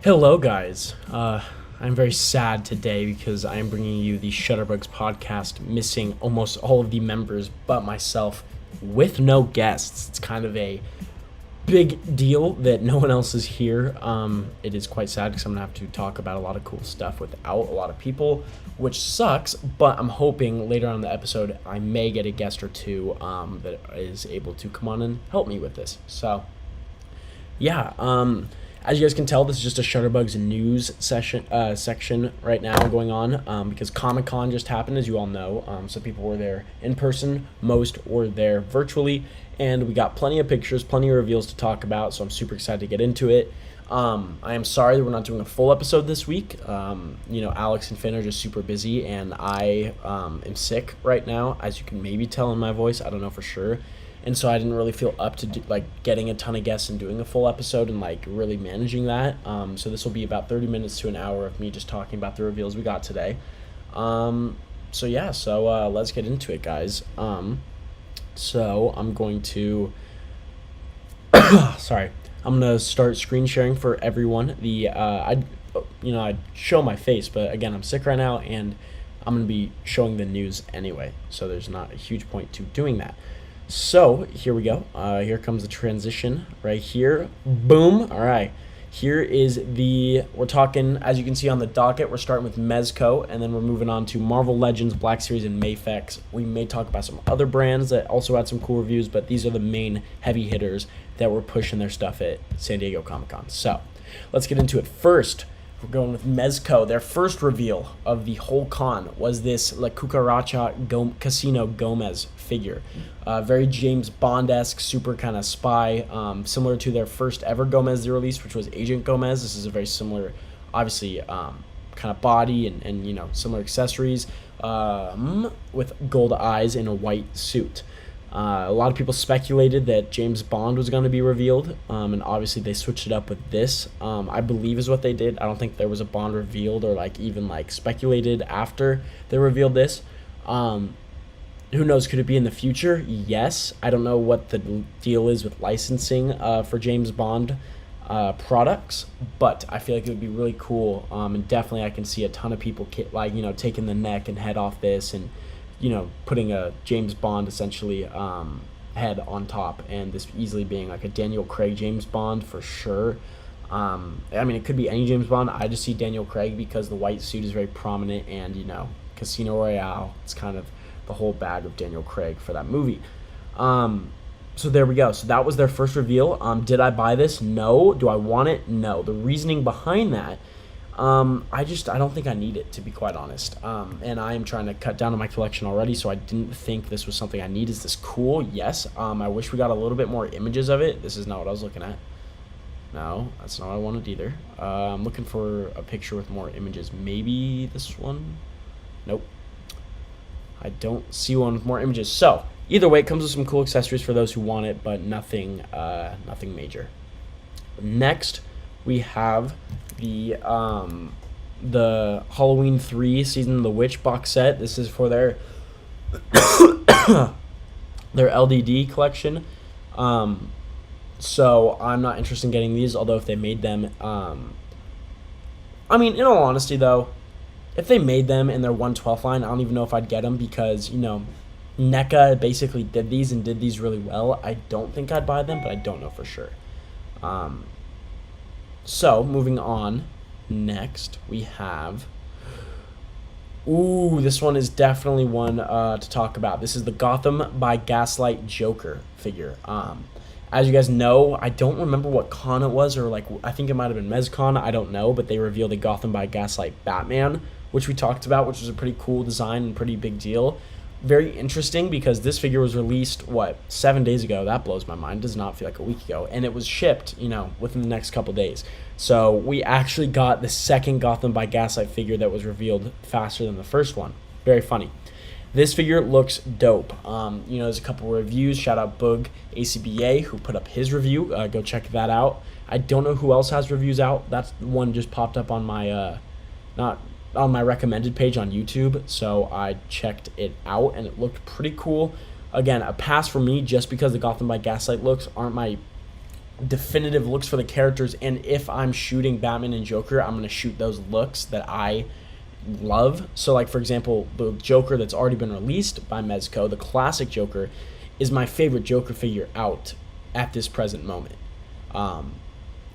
Hello, guys. I'm very sad today because I am bringing you the Shutterbugs podcast, missing almost all of the members but myself, with no guests. It's kind of a big deal that no one else is here. It is quite sad because I'm gonna have to talk about a lot of cool stuff without a lot of people, which sucks. But I'm hoping later on in the episode I may get a guest or two that is able to come on and help me with this. So, yeah. As you guys can tell, this is just a Shutterbugs news section right now going on because Comic-Con just happened, as you all know. Some people were there in person, most were there virtually, and we got plenty of pictures, plenty of reveals to talk about, so I'm super excited to get into it. I am sorry that we're not doing a full episode this week. Alex and Finn are just super busy, and I am sick right now, as you can maybe tell in my voice. I don't know for sure. And so I didn't really feel up to getting a ton of guests and doing a full episode and really managing that. So this will be about 30 minutes to an hour of me just talking about the reveals we got today. So let's get into it, guys. So I'm going to sorry. I'm gonna start screen sharing for everyone. I'd show my face, but again, I'm sick right now, and I'm gonna be showing the news anyway. So there's not a huge point to doing that. So here we go. Here comes the transition right here. Boom. All right. Here is we're talking, as you can see on the docket, we're starting with Mezco, and then we're moving on to Marvel Legends, Black Series, and Mafex. We may talk about some other brands that also had some cool reviews, but these are the main heavy hitters that were pushing their stuff at San Diego Comic-Con. So let's get into it. First, we're going with Mezco. Their first reveal of the whole con was this La Cucaracha Casino Gomez figure. Very James Bond-esque, super kind of spy, similar to their first ever Gomez they released, which was Agent Gomez. This is a very similar, obviously, kind of body and similar accessories with gold eyes in a white suit. A lot of people speculated that James Bond was going to be revealed, and obviously they switched it up with this, I believe is what they did. I don't think there was a Bond revealed or even speculated after they revealed this. Who knows, could it be in the future? Yes. I don't know what the deal is with licensing for James Bond products, but I feel like it would be really cool, and definitely I can see a ton of people taking the neck and head off this and putting a James Bond essentially head on top, and this easily being a Daniel Craig James Bond for sure. It could be any James Bond. I just see Daniel Craig because the white suit is very prominent, and Casino Royale, it's kind of the whole bag of Daniel Craig for that movie. So there we go. So that was their first reveal. Did I buy this? No. Do I want it? No. The reasoning behind that, I don't think I need it, to be quite honest. And I am trying to cut down on my collection already, so I didn't think this was something I need. Is this cool? Yes. I wish we got a little bit more images of it. This is not what I was looking at. No, that's not what I wanted either. I'm looking for a picture with more images. Maybe this one? Nope. I don't see one with more images. So either way, it comes with some cool accessories for those who want it, but nothing major. Next, we have the Halloween 3 Season of the Witch box set. This is for their their LDD collection. So I'm not interested in getting these, although if they made them, in all honesty though, if they made them in their 1/12 line, I don't even know if I'd get them because, NECA basically did these really well. I don't think I'd buy them, but I don't know for sure. So, moving on, next we have... Ooh, this one is definitely one to talk about. This is the Gotham by Gaslight Joker figure. As you guys know, I don't remember what con it was, or I think it might have been MezCon, I don't know, but they revealed a Gotham by Gaslight Batman, which we talked about, which was a pretty cool design and pretty big deal. Very interesting because this figure was released, 7 days ago? That blows my mind. Does not feel like a week ago. And it was shipped, within the next couple days. So we actually got the second Gotham by Gaslight figure that was revealed faster than the first one. Very funny. This figure looks dope. There's a couple reviews. Shout out Boog ACBA who put up his review. Go check that out. I don't know who else has reviews out. That's the one just popped up on my not on my recommended page on YouTube, so I checked it out and it looked pretty cool. Again, a pass for me just because the Gotham by Gaslight looks aren't my definitive looks for the characters, and if I'm shooting Batman and Joker, I'm going to shoot those looks that I love. So like, for example, the Joker that's already been released by Mezco, the classic Joker, is my favorite Joker figure out at this present moment.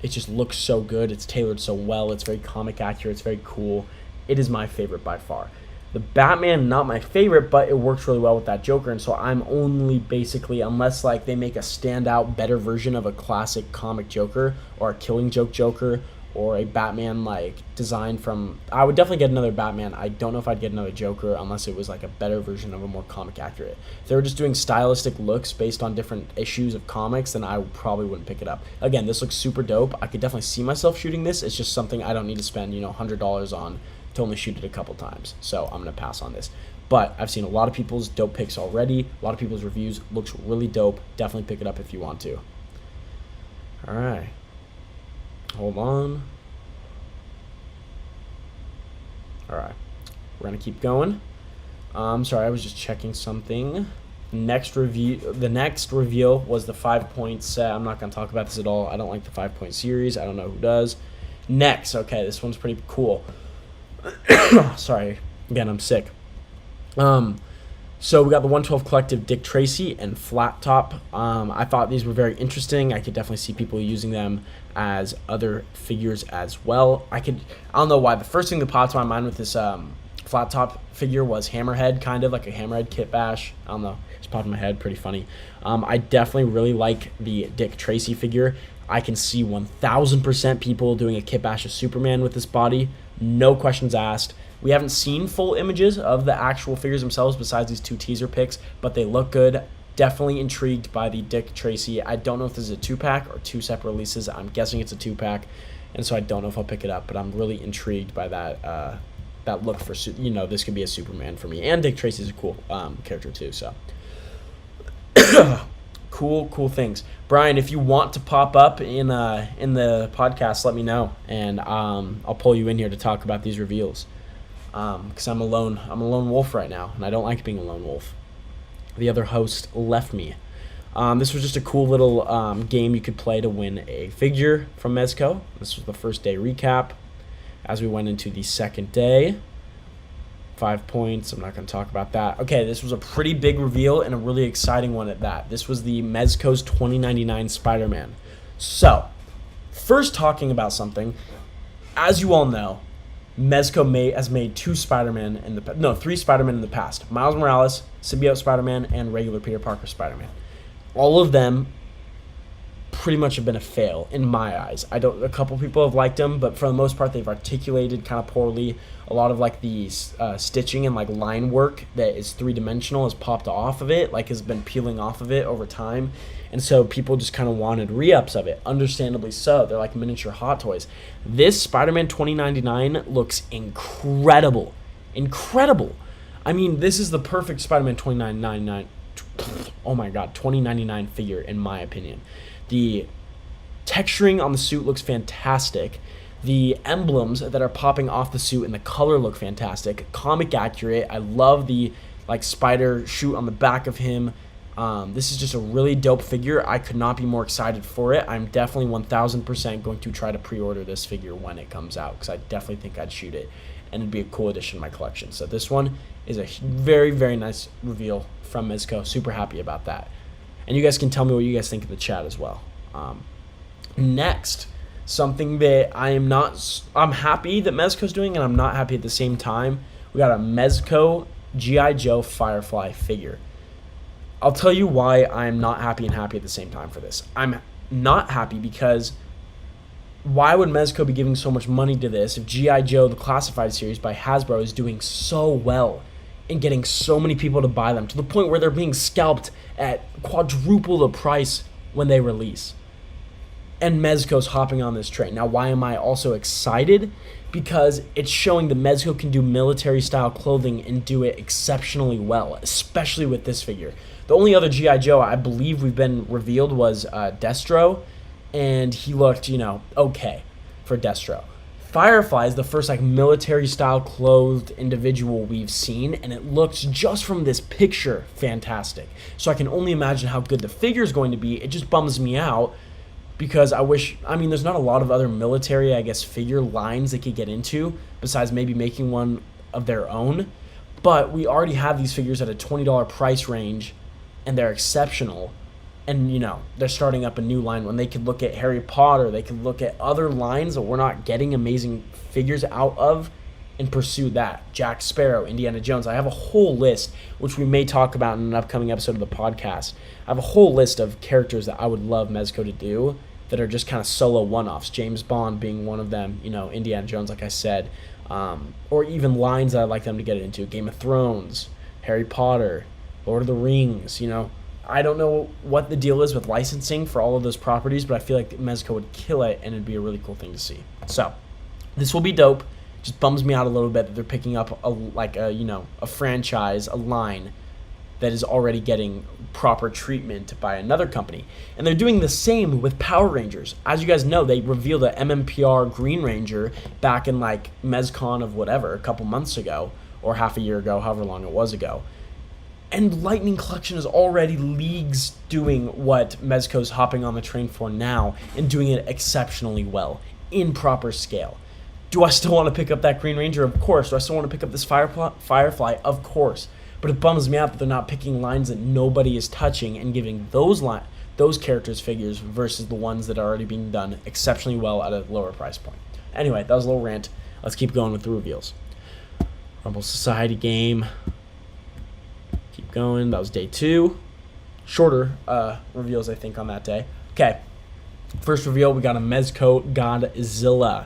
It just looks so good. It's tailored so well. It's very comic accurate. It's very cool. It is my favorite by far. The Batman, not my favorite, but it works really well with that Joker, and so I'm only basically, unless like they make a standout better version of a classic comic Joker, or a Killing Joke Joker, or a Batman like design from, I would definitely get another Batman. I don't know if I'd get another Joker unless it was like a better version of a more comic accurate. If they were just doing stylistic looks based on different issues of comics, then I probably wouldn't pick it up. Again, this looks super dope. I could definitely see myself shooting this. It's just something I don't need to spend, $100 on to only shoot it a couple times. So I'm going to pass on this. But I've seen a lot of people's dope picks already. A lot of people's reviews. Looks really dope. Definitely pick it up if you want to. All right. Hold on. All right. We're going to keep going. Sorry, I was just checking something. The next reveal was the 5-point set. I'm not going to talk about this at all. I don't like the 5-point series. I don't know who does. Next. Okay, this one's pretty cool. Sorry, again, I'm sick. So we got the 112 Collective Dick Tracy and Flat Top. I thought these were very interesting. I could definitely see people using them as other figures as well. I don't know why. The first thing that popped to my mind with this Flat Top figure was Hammerhead, kind of like a Hammerhead Kit Bash. I don't know. It's popped in my head. Pretty funny. I definitely really like the Dick Tracy figure. I can see 1000% people doing a Kit Bash of Superman with this body. No questions asked. We haven't seen full images of the actual figures themselves besides these 2 teaser pics, but they look good. Definitely intrigued by the Dick Tracy. I don't know if this is a 2-pack or 2 separate releases. I'm guessing it's a 2-pack, and so I don't know if I'll pick it up, but I'm really intrigued by that that look for, this could be a Superman for me. And Dick Tracy's a cool character too, so. Cool things. Brian, if you want to pop up in the podcast, let me know, and I'll pull you in here to talk about these reveals. Because I'm a lone wolf right now, and I don't like being a lone wolf. The other host left me. This was just a cool little game you could play to win a figure from Mezco. This was the first day recap. As we went into the second day, 5 points. I'm not going to talk about that. Okay, this was a pretty big reveal and a really exciting one at that. This was the Mezco's 2099 Spider-Man. So, first talking about something, as you all know, Mezco has made 3 Spider-Man in the past. Miles Morales, Symbiote Spider-Man, and regular Peter Parker Spider-Man. All of them pretty much have been a fail in my eyes. A couple people have liked them, but for the most part they've articulated kind of poorly. A lot of like the stitching and like line work that is 3-dimensional has popped off of it, like has been peeling off of it over time. And so people just kind of wanted re-ups of it, understandably so. They're like miniature Hot Toys. This Spider-Man 2099 looks incredible. Incredible. I mean, this is the perfect Spider-Man 2099 figure in my opinion. The texturing on the suit looks fantastic. The emblems that are popping off the suit and the color look fantastic. Comic accurate. I love the like spider shoot on the back of him. This is just a really dope figure. I could not be more excited for it. I'm definitely 1000% going to try to pre-order this figure when it comes out because I definitely think I'd shoot it and it'd be a cool addition to my collection. So this one is a very, very nice reveal from Mezco. Super happy about that. And you guys can tell me what you guys think in the chat as well. Next, something that I'm happy that Mezco's doing and I'm not happy at the same time. We got a Mezco G.I. Joe Firefly figure. I'll tell you why I'm not happy and happy at the same time for this. I'm not happy because why would Mezco be giving so much money to this if G.I. Joe, the Classified series by Hasbro, is doing so well and getting so many people to buy them to the point where they're being scalped at quadruple the price when they release? And Mezco's hopping on this train. Now, why am I also excited? Because it's showing that Mezco can do military-style clothing and do it exceptionally well, especially with this figure. The only other G.I. Joe I believe we've been revealed was Destro, and he looked, okay for Destro. Firefly is the first military-style clothed individual we've seen, and it looks, just from this picture, fantastic. So I can only imagine how good the figure is going to be. It just bums me out because I mean, there's not a lot of other military, I guess, figure lines they could get into besides maybe making one of their own. But we already have these figures at a $20 price range, and they're exceptional. And, you know, they're starting up a new line when they could look at Harry Potter, they could look at other lines that we're not getting amazing figures out of and pursue that. Jack Sparrow, Indiana Jones. I have a whole list, which we may talk about in an upcoming episode of the podcast. I have a whole list of characters that I would love Mezco to do that are just kind of solo one-offs. James Bond being one of them, you know, Indiana Jones, like I said. Or even lines that I'd like them to get into. Game of Thrones, Harry Potter, Lord of the Rings, you know. I don't know what the deal is with licensing for all of those properties, but I feel like Mezco would kill it, and it'd be a really cool thing to see. So, this will be dope. Just bums me out a little bit that they're picking up a franchise, a line that is already getting proper treatment by another company. And they're doing the same with Power Rangers. As you guys know, they revealed a MMPR Green Ranger back in like MezCon of whatever, a couple months ago, or half a year ago, however long it was ago. And Lightning Collection is already leagues doing what Mezco's hopping on the train for now and doing it exceptionally well in proper scale. Do I still want to pick up that Green Ranger? Of course. Do I still want to pick up this Firefly? Of course. But it bums me out that they're not picking lines that nobody is touching and giving those characters figures versus the ones that are already being done exceptionally well at a lower price point. Anyway, that was a little rant. Let's keep going with the reveals. Rumble Society game. Keep going. That was day 2. Shorter reveals, I think, on that day. Okay. First reveal, we got a Mezco Godzilla.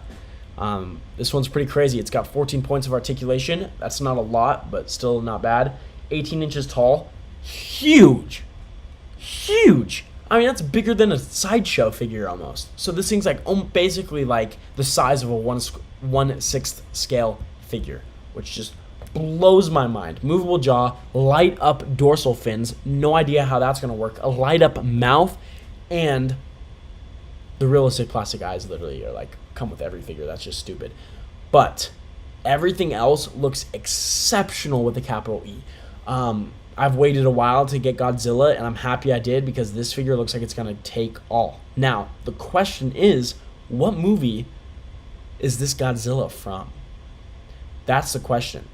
This one's pretty crazy. It's got 14 points of articulation. That's not a lot, but still not bad. 18 inches tall. Huge. Huge. I mean, that's bigger than a sideshow figure almost. So this thing's like basically like the size of a 1/6 scale figure, which just blows my mind. Movable jaw, light up dorsal fins. No idea how that's going to work. A light up mouth, and the realistic plastic eyes literally are like come with every figure. That's just stupid. But everything else looks exceptional with the capital E. I've waited a while to get Godzilla, and I'm happy I did because this figure looks like it's going to take all. Now, the question is, what movie is this Godzilla from? That's the question.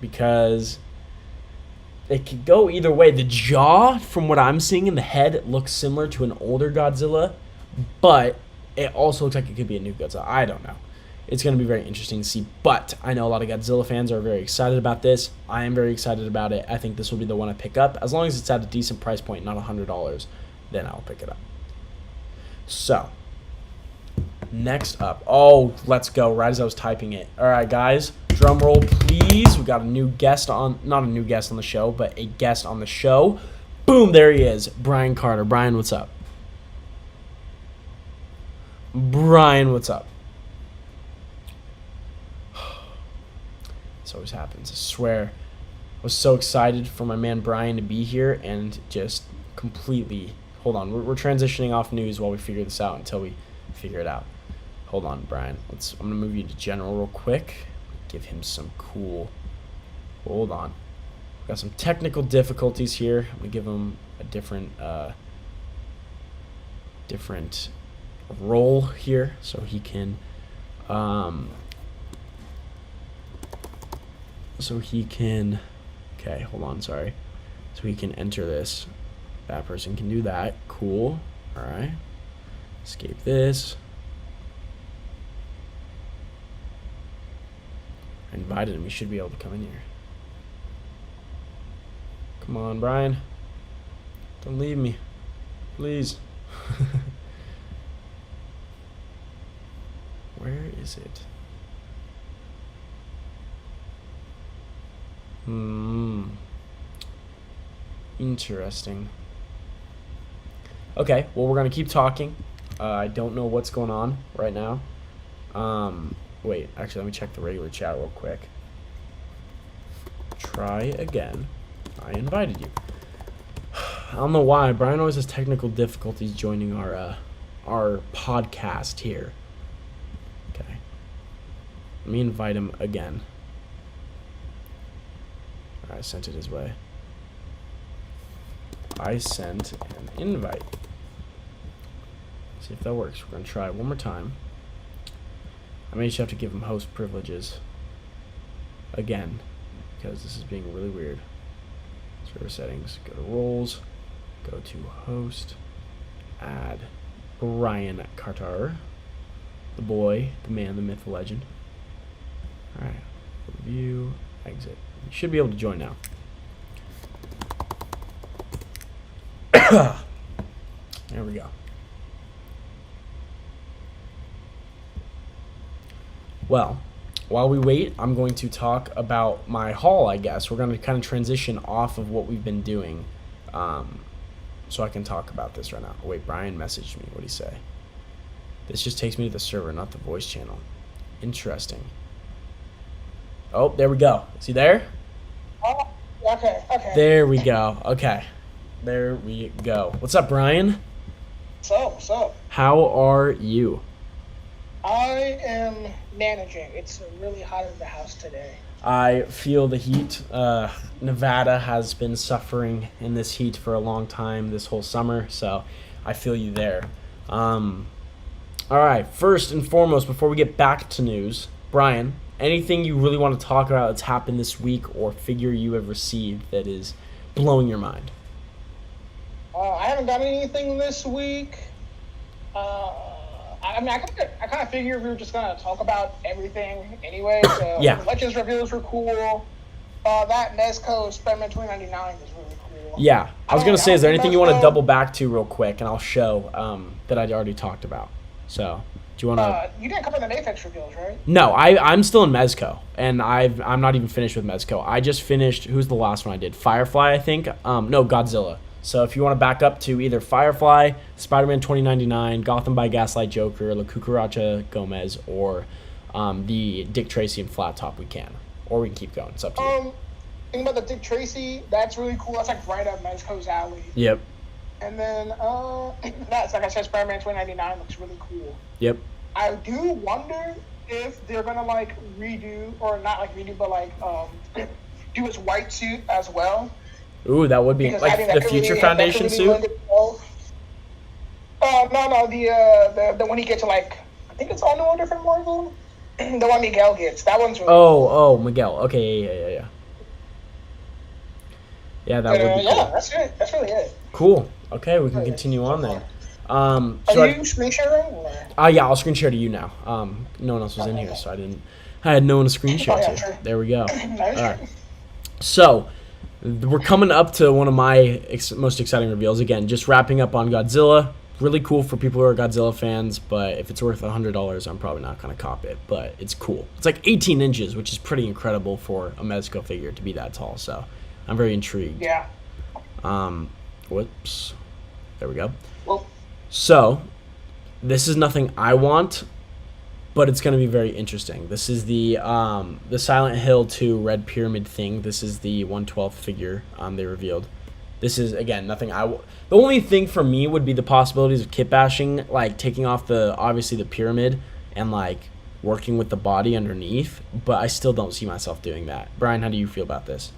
Because it could go either way. The jaw, from what I'm seeing in the head, looks similar to an older Godzilla, but it also looks like it could be a new Godzilla. I don't know. It's going to be very interesting to see, but I know a lot of Godzilla fans are very excited about this. I am very excited about it. I think this will be the one I pick up. As long as it's at a decent price point, not $100, then I'll pick it up. So, next up. Oh, let's go. Right as I was typing it. All right, guys. Drum roll, please. We got a new guest on, not a new guest on the show, but a guest on the show. Boom, there he is. Brian Carter. Brian, what's up? Brian, what's up? This always happens. I swear. I was so excited for my man Brian to be here and just completely... Hold on. We're transitioning off news while we figure this out until we figure it out. Hold on, Brian. I'm going to move you to general real quick. Give him some cool... Hold on. Got some technical difficulties here. I'm going to give him a different role here so he can... Okay, hold on, sorry. So he can enter this. That person can do that. Cool. Alright. Escape this. I invited him. He should be able to come in here. Come on, Brian. Don't leave me. Please. Where is it? Interesting. Okay, well, we're going to keep talking. I don't know what's going on right now. Wait, actually, let me check the regular chat real quick. Try again. I invited you. I don't know why. Brian always has technical difficulties joining our podcast here. Okay. Let me invite him again. I sent it his way. I sent an invite. See if that works. We're going to try it one more time. I may just have to give him host privileges again because this is being really weird. Server settings, go to roles, go to host, add Brian Carter, the boy, the man, the myth, the legend. Alright, review, exit. You should be able to join now. There we go. Well, while we wait, I'm going to talk about my haul, I guess. We're going to kind of transition off of what we've been doing so I can talk about this right now. Oh, wait, Brian messaged me. What did he say? This just takes me to the server, not the voice channel. Interesting. Oh, there we go. Is he there? Oh, okay. There we go. Okay. There we go. What's up, Brian? What's up? How are you? I am managing. It's really hot in the house today. I feel the heat. Nevada has been suffering in this heat for a long time this whole summer, so I feel you there. All right, first and foremost, before we get back to news, Brian, anything you really want to talk about that's happened this week or figure you have received that is blowing your mind? I haven't got anything this week. I kind of figured we were just going to talk about everything anyway. So Yeah. Legends reveals were cool. That Mezco Spider-Man 2099 was really cool. Yeah, I was going to say, is there anything you want to Mezco- double back to real quick, and I'll show that I already talked about. So, do you want to... You didn't cover the Apex reveals, right? No, I'm still in Mezco, and I'm not even finished with Mezco. I just finished, who's the last one I did? Firefly, I think? No, Godzilla. So if you want to back up to either Firefly, Spider-Man 2099, Gotham by Gaslight Joker, La Cucaracha Gomez, or the Dick Tracy and Flat Top, we can. Or we can keep going. It's up to you. Thinking about the Dick Tracy, that's really cool. That's like right up Mezco's alley. Yep. And then, that's like I said, Spider-Man 2099 looks really cool. Yep. I do wonder if they're gonna like redo, or not like redo, but like do his white suit as well. Ooh, that would be Because like I think that the could Future really- Foundation that could really suit. lend itself. No, the one he gets to like, I think it's all new or different Marvel. The one Miguel gets, that one's really cool. Oh, Miguel. Okay, yeah. Yeah, that would be cool. Yeah, that's it. That's really it. Cool. Okay, we can continue on then. Are So you screen sharing? Or? yeah, I'll screen share to you now. No one else was in here, so I had no one to screen share to. Sure. There we go. Nice. All right. So, we're coming up to one of my most exciting reveals. Again, just wrapping up on Godzilla. Really cool for people who are Godzilla fans, but if it's worth $100, I'm probably not going to cop it. But it's cool. It's like 18 inches, which is pretty incredible for a Mezco figure to be that tall. So, I'm very intrigued. Yeah. Whoops. There we go. Well, So, this is nothing I want, but it's going to be very interesting. This is the Silent Hill 2 Red Pyramid thing. This is the 1/12 figure they revealed. This is, again, nothing the only thing for me would be the possibilities of kit bashing, like taking off obviously the pyramid and like working with the body underneath, but I still don't see myself doing that. Brian, how do you feel about this?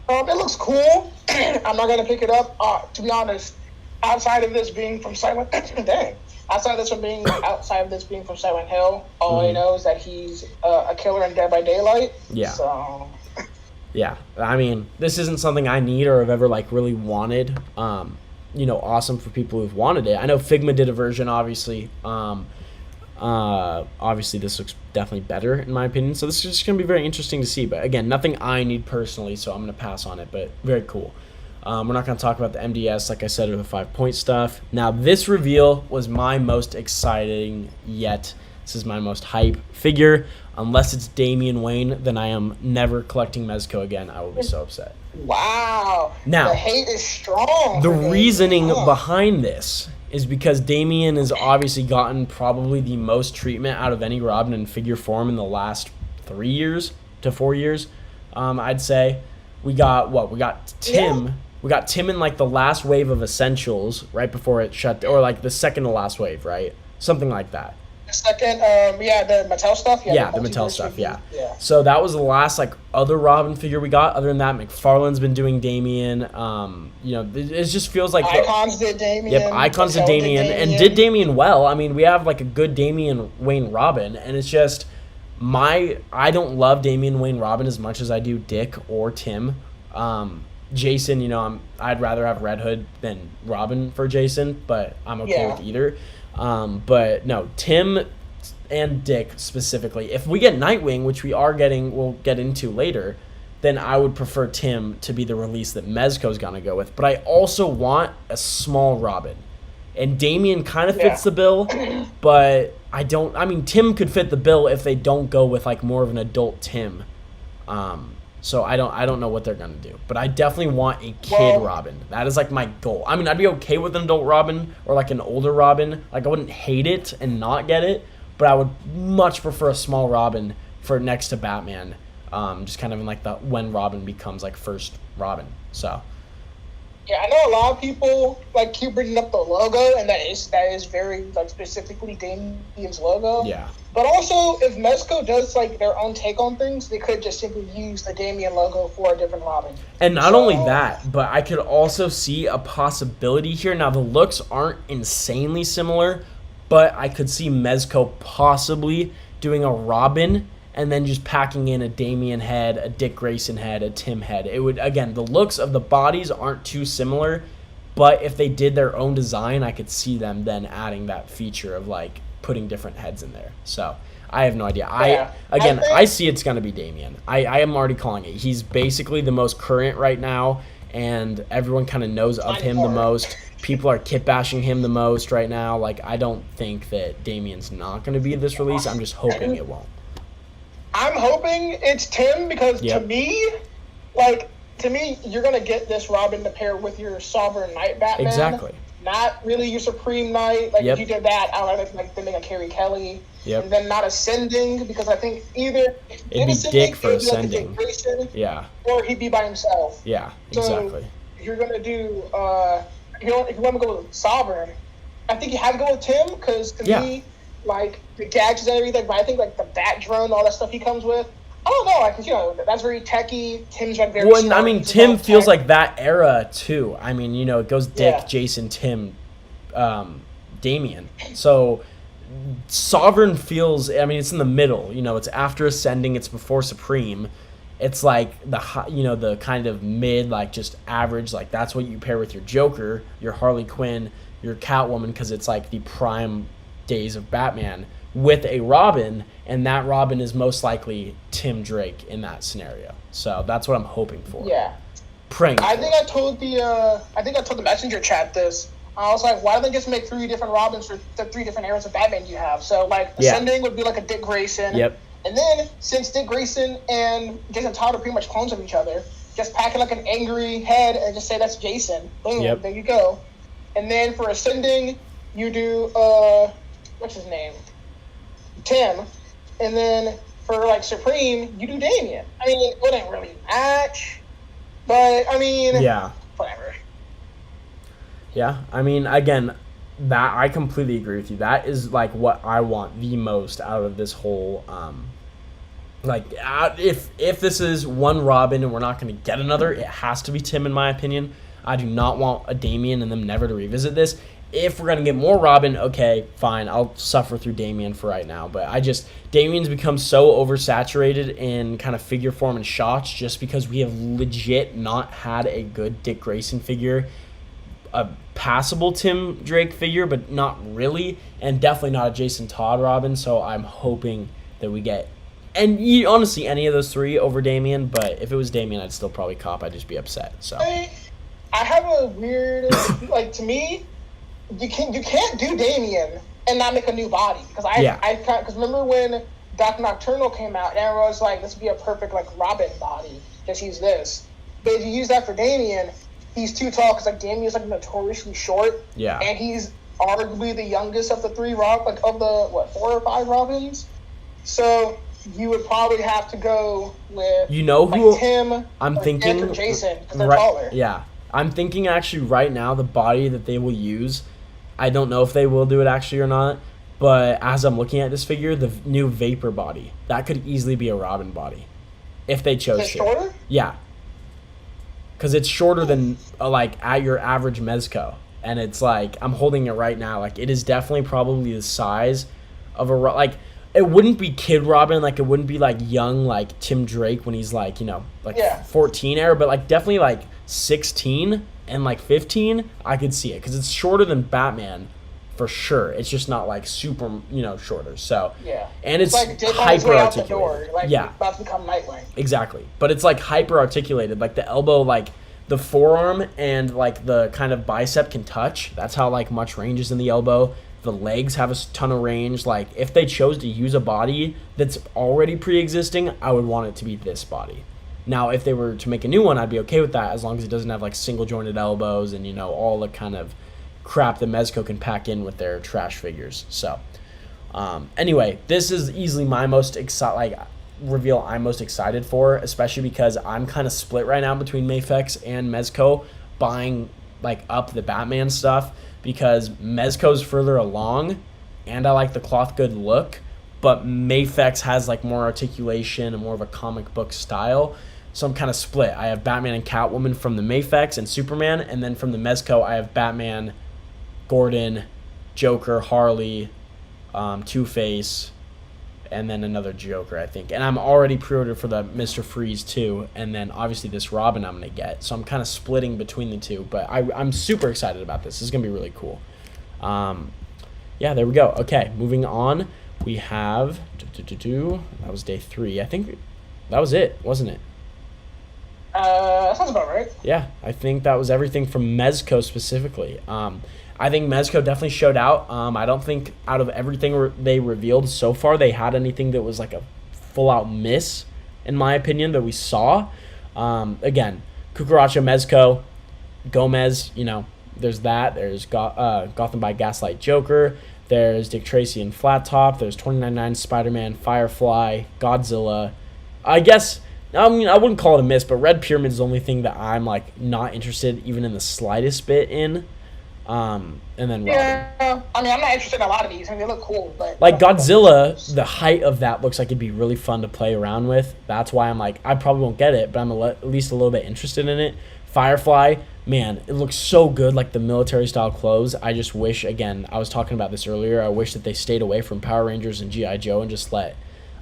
it looks cool. I'm not gonna pick it up. To be honest, outside of this being from Silent, outside of this being from Silent Hill, all I know is that he's a killer in Dead by Daylight. Yeah. So. Yeah, I mean, this isn't something I need or have ever like really wanted. Awesome for people who've wanted it. I know Figma did a version, obviously. Obviously, this looks definitely better in my opinion. So this is just gonna be very interesting to see. But again, nothing I need personally, so I'm gonna pass on it. But very cool. We're not gonna talk about the MDS, like I said, or the 5-point stuff. Now, this reveal was my most exciting yet. This is my most hype figure. Unless it's Damian Wayne, then I am never collecting Mezco again. I will be so upset. Wow. Now, the hate is strong. the reasoning behind this is because Damian has obviously gotten probably the most treatment out of any Robin in figure form in the last 3 years to 4 years. I'd say we got Tim. Yeah. We got Tim in like the last wave of Essentials right before it shut, or like the second to last wave, right? Something like that. Second, yeah, the Mattel stuff. Yeah, the Mattel stuff, yeah. So that was the last like other Robin figure we got. Other than that, McFarlane's been doing Damian. You know, it just feels like Icons did Damian. Yep, Icons did Damian, and did Damian well. I mean, we have like a good Damian Wayne Robin, and it's just I don't love Damian Wayne Robin as much as I do Dick or Tim. Jason, you know, I'd rather have Red Hood than Robin for Jason, but I'm okay with either. But no, Tim and Dick specifically. If we get Nightwing, which we'll get into later, then I would prefer Tim to be the release that Mezco's gonna go with. But I also want a small Robin, and Damian kind of fits the bill, but I mean, Tim could fit the bill if they don't go with like more of an adult Tim. So I don't know what they're gonna do, but I definitely want a kid Robin. That is like my goal. I mean, I'd be okay with an adult Robin or like an older Robin. Like I wouldn't hate it and not get it, but I would much prefer a small Robin for next to Batman. Just kind of in like the when Robin becomes like first Robin. So. Yeah, I know a lot of people like keep bringing up the logo, and that is very like specifically Damian's logo. Yeah. But also, if Mezco does like their own take on things, they could just simply use the Damian logo for a different Robin. And not only that, but I could also see a possibility here. Now the looks aren't insanely similar, but I could see Mezco possibly doing a Robin and then just packing in a Damian head, a Dick Grayson head, a Tim head. It would, again, the looks of the bodies aren't too similar, but if they did their own design, I could see them then adding that feature of like putting different heads in there. So I have no idea. I see it's going to be Damian. I am already calling it. He's basically the most current right now, and everyone kind of knows of him the most. People are kit bashing him the most right now. Like, I don't think that Damian's not going to be this release. I'm just hoping it won't. I'm hoping it's Tim because to me, you're gonna get this Robin to pair with your Sovereign Knight Batman. Exactly. Not really your Supreme Knight. Like if you did that, I would rather like them a Carrie Kelly. Yep. And then not Ascending because I think either it'd be Dick for Ascending. Like Grayson, yeah. Or he'd be by himself. Yeah. Exactly. So if you're gonna do if you want to go with Sovereign, I think you have to go with Tim because to me. Like the gadgets and everything, but I think like the bat drone, all that stuff he comes with. I don't know, like you know, that's very techy. Tim's like very. Well, and I mean, Tim feels like that era too. I mean, you know, it goes Dick, Jason, Tim, Damian. So Sovereign feels. I mean, it's in the middle. You know, it's after Ascending. It's before Supreme. It's like the kind of mid, like just average. Like that's what you pair with your Joker, your Harley Quinn, your Catwoman, because it's like the prime days of Batman with a Robin, and that Robin is most likely Tim Drake in that scenario. So that's what I'm hoping for. Yeah. Praying. I think I told the messenger chat this. I was like, why don't they just make 3 different Robins for the 3 different eras of Batman you have? So like Ascending would be like a Dick Grayson. Yep. And then since Dick Grayson and Jason Todd are pretty much clones of each other, just pack like an angry head and just say that's Jason. Boom, there you go. And then for Ascending, you do what's his name? Tim. And then for like Supreme, you do Damian. I mean, it wouldn't really match, but I mean, whatever. Yeah, I mean, again, that I completely agree with you. That is like what I want the most out of this whole. If this is one Robin and we're not going to get another, it has to be Tim in my opinion. I do not want a Damian and them never to revisit this. If we're going to get more Robin, okay, fine. I'll suffer through Damian for right now. But Damian's become so oversaturated in kind of figure form and shots just because we have legit not had a good Dick Grayson figure, a passable Tim Drake figure, but not really, and definitely not a Jason Todd Robin. So I'm hoping that we get, and honestly, any of those 3 over Damian. But if it was Damian, I'd still probably cop. I'd just be upset. So I have a weird, like to me, you can't do Damian and not make a new body because remember when Doc Nocturnal came out and everyone was like, this would be a perfect like Robin body, just use this. But if you use that for Damian, he's too tall because like Damian's like notoriously short. Yeah. And he's arguably the youngest of the 3 of the 4 or 5 Robins. So you would probably have to go with who Tim. I'm thinking or Jason because they're taller. Yeah. I'm thinking actually right now the body that they will use, I don't know if they will do it actually or not, But as I'm looking at this figure, the new Vapor body, that could easily be a Robin body if they chose Is it to. shorter? Yeah. Because it's shorter than like at your average Mezco. And it's like, I'm holding it right now. Like, it is definitely probably the size of a, like, it wouldn't be Kid Robin. Like, it wouldn't be like young, like Tim Drake when he's like, you know, like 14 era, but like definitely like 16 and like 15. I could see it because it's shorter than Batman for sure. It's just not like super, you know, shorter. So, and it's like hyper articulated. Like, about to become Nightwing. Exactly. But it's like hyper articulated. Like the elbow, like the forearm and like the kind of bicep can touch. That's how like much range is in the elbow. The legs have a ton of range. Like if they chose to use a body that's already pre-existing, I would want it to be this body. Now, if they were to make a new one, I'd be okay with that as long as it doesn't have like single jointed elbows and, you know, all the kind of crap that Mezco can pack in with their trash figures. So anyway, this is easily my most reveal I'm most excited for, especially because I'm kind of split right now between Mafex and Mezco buying like up the Batman stuff because Mezco's further along and I like the cloth good look, but Mafex has like more articulation and more of a comic book style. So I'm kind of split. I have Batman and Catwoman from the Mafex and Superman, and then from the Mezco I have Batman, Gordon, Joker, Harley, Two-Face, and then another Joker, I think. And I'm already pre-ordered for the Mr. Freeze too, and then obviously this Robin I'm going to get. So I'm kind of splitting between the two, but I'm super excited about this. This is going to be really cool. Yeah, there we go. Okay, moving on. We have... That was day 3. I think that was it, wasn't it? That sounds about right. Yeah, I think that was everything from Mezco specifically. I think Mezco definitely showed out. I don't think out of everything they revealed so far, they had anything that was like a full-out miss, in my opinion, that we saw. Again, Cucaracha, Mezco, Gomez, you know, there's that. There's Gotham by Gaslight Joker. There's Dick Tracy and Flat Top. There's 29.9 Spider-Man, Firefly, Godzilla. I guess... I mean, I wouldn't call it a miss, but Red Pyramid is the only thing that I'm, like, not interested even in the slightest bit in. And then Robin. Yeah, I mean, I'm not interested in a lot of these. I mean, they look cool, but... Like, Godzilla, the height of that looks like it'd be really fun to play around with. That's why I'm like, I probably won't get it, but I'm at least a little bit interested in it. Firefly, man, it looks so good, like the military-style clothes. I just wish, again, I was talking about this earlier, I wish that they stayed away from Power Rangers and G.I. Joe and just let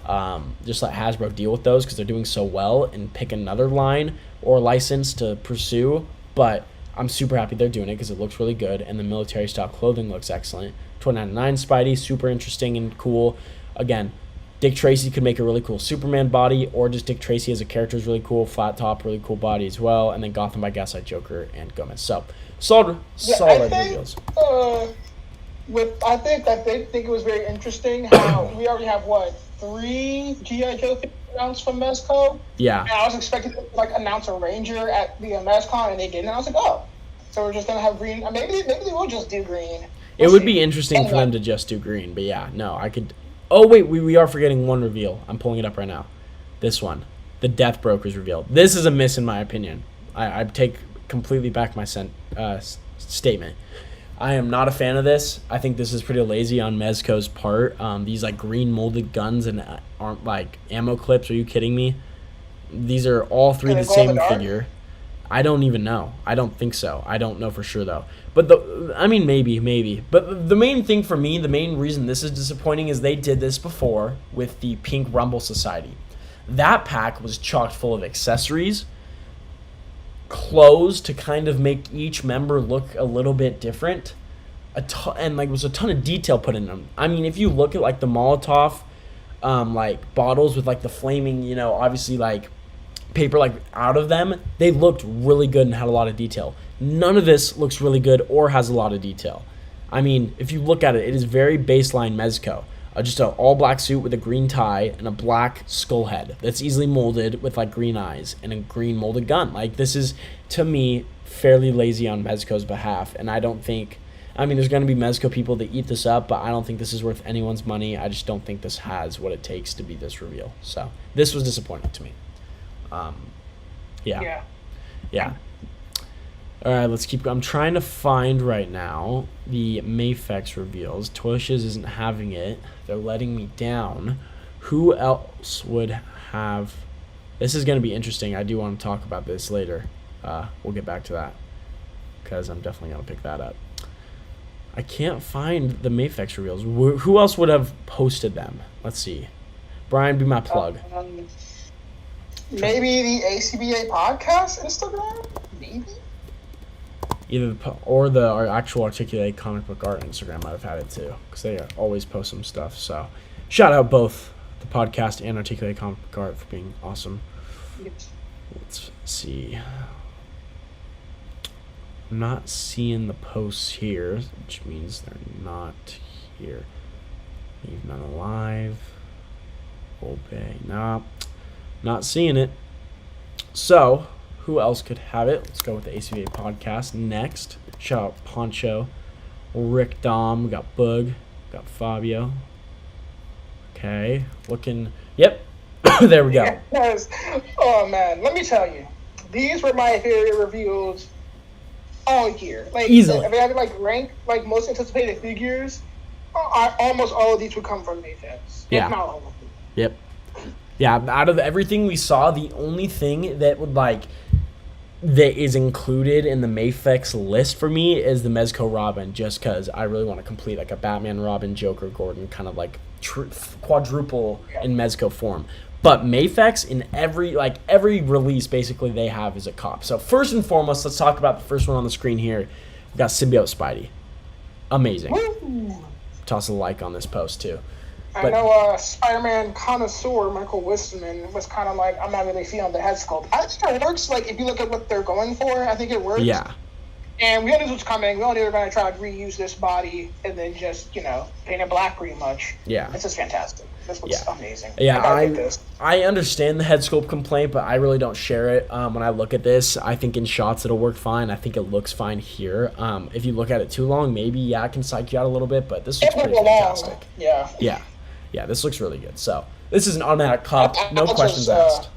Hasbro deal with those because they're doing so well and pick another line or license to pursue. But I'm super happy they're doing it because it looks really good and the military style clothing looks excellent. 29.9 Spidey, super interesting and cool. Again, Dick Tracy could make a really cool Superman body, or just Dick Tracy as a character is really cool. Flat top, really cool body as well. And then Gotham by Gaslight Joker and Gomez. So solid reveals. I think that they think it was very interesting how we already have 3 G.I. Joe announced from Mezco. Yeah. And I was expecting to announce a Ranger at the MezCon, and they didn't. And I was like, oh, so we're just gonna have green. Maybe they will just do green. It would be interesting for them to just do green, but yeah, no, I could. Oh wait, we are forgetting one reveal. I'm pulling it up right now. This one, the Death Brokers reveal. This is a miss in my opinion. I take completely back my statement. I am not a fan of this. I think this is pretty lazy on Mezco's part. These like green molded guns and aren't like ammo clips. Are you kidding me? These are all 3 the same figure. I don't even know. I don't think so. I don't know for sure though. But maybe. But the main thing for me, the main reason this is disappointing is they did this before with the Pink Rumble Society. That pack was chocked full of accessories, clothes to kind of make each member look a little bit different, and like was a ton of detail put in them. I mean, if you look at like the Molotov like bottles with like the flaming, you know, obviously like paper like out of them, they looked really good and had a lot of detail. None of this looks really good or has a lot of detail. I mean, if you look at it, it is very baseline Mezco. Just an all-black suit with a green tie and a black skull head that's easily molded with, like, green eyes and a green molded gun. Like, this is, to me, fairly lazy on Mezco's behalf, and I don't think... I mean, there's going to be Mezco people that eat this up, but I don't think this is worth anyone's money. I just don't think this has what it takes to be this reveal. So, this was disappointing to me. Yeah. All right, let's keep. I'm trying to find right now the Mayfex reveals. Toyshes isn't having it. They're letting me down. Who else would have? This is going to be interesting. I do want to talk about this later. We'll get back to that because I'm definitely going to pick that up. I can't find the Mayfex reveals. Who else would have posted them? Let's see. Brian, be my plug. Maybe the ACBA podcast Instagram? Maybe? Either our actual Articulate Comic Book Art Instagram might have had it too, because they always post some stuff. So, shout out both the podcast and Articulate Comic Book Art for being awesome. Let's see. I'm not seeing the posts here, which means they're not here. Leave none alive. Obey. Nah, not seeing it. So, who else could have it? Let's go with the ACVA podcast next. Shout out Poncho, Rick Dom, we got Boog, got Fabio. Okay, looking. Yep, there we go. Yes. Oh man, let me tell you, these were my favorite reviews all year. Like easily. If I had to rank most anticipated figures, almost all of these would come from Mayfex. Yeah. If not all of them. Yep. Yeah, out of everything we saw, the only thing that would that is included in the Mayfex list for me is the Mezco Robin, just because I really want to complete a Batman, Robin, Joker, Gordon, kind of quadruple in Mezco form. But Mayfex in every release basically they have is a cop. So first and foremost, let's talk about the first one on the screen here. We've got Symbiote Spidey. Amazing. Woo! Toss a like on this post too. I know Spider-Man connoisseur Michael Wistman was kind of I'm not really feeling the head sculpt. I think it works. If you look at what they're going for, I think it works. Yeah. And we knew this was coming. We all knew they were going to try to reuse this body and then just, paint it black pretty much. Yeah. This is fantastic. This looks amazing. Yeah, I understand the head sculpt complaint, but I really don't share it. When I look at this, I think in shots it'll work fine. I think it looks fine here. If you look at it too long, maybe, it can psych you out a little bit, but this looks pretty fantastic. Yeah. Yeah. Yeah, this looks really good. So, this is an automatic cop. No questions asked.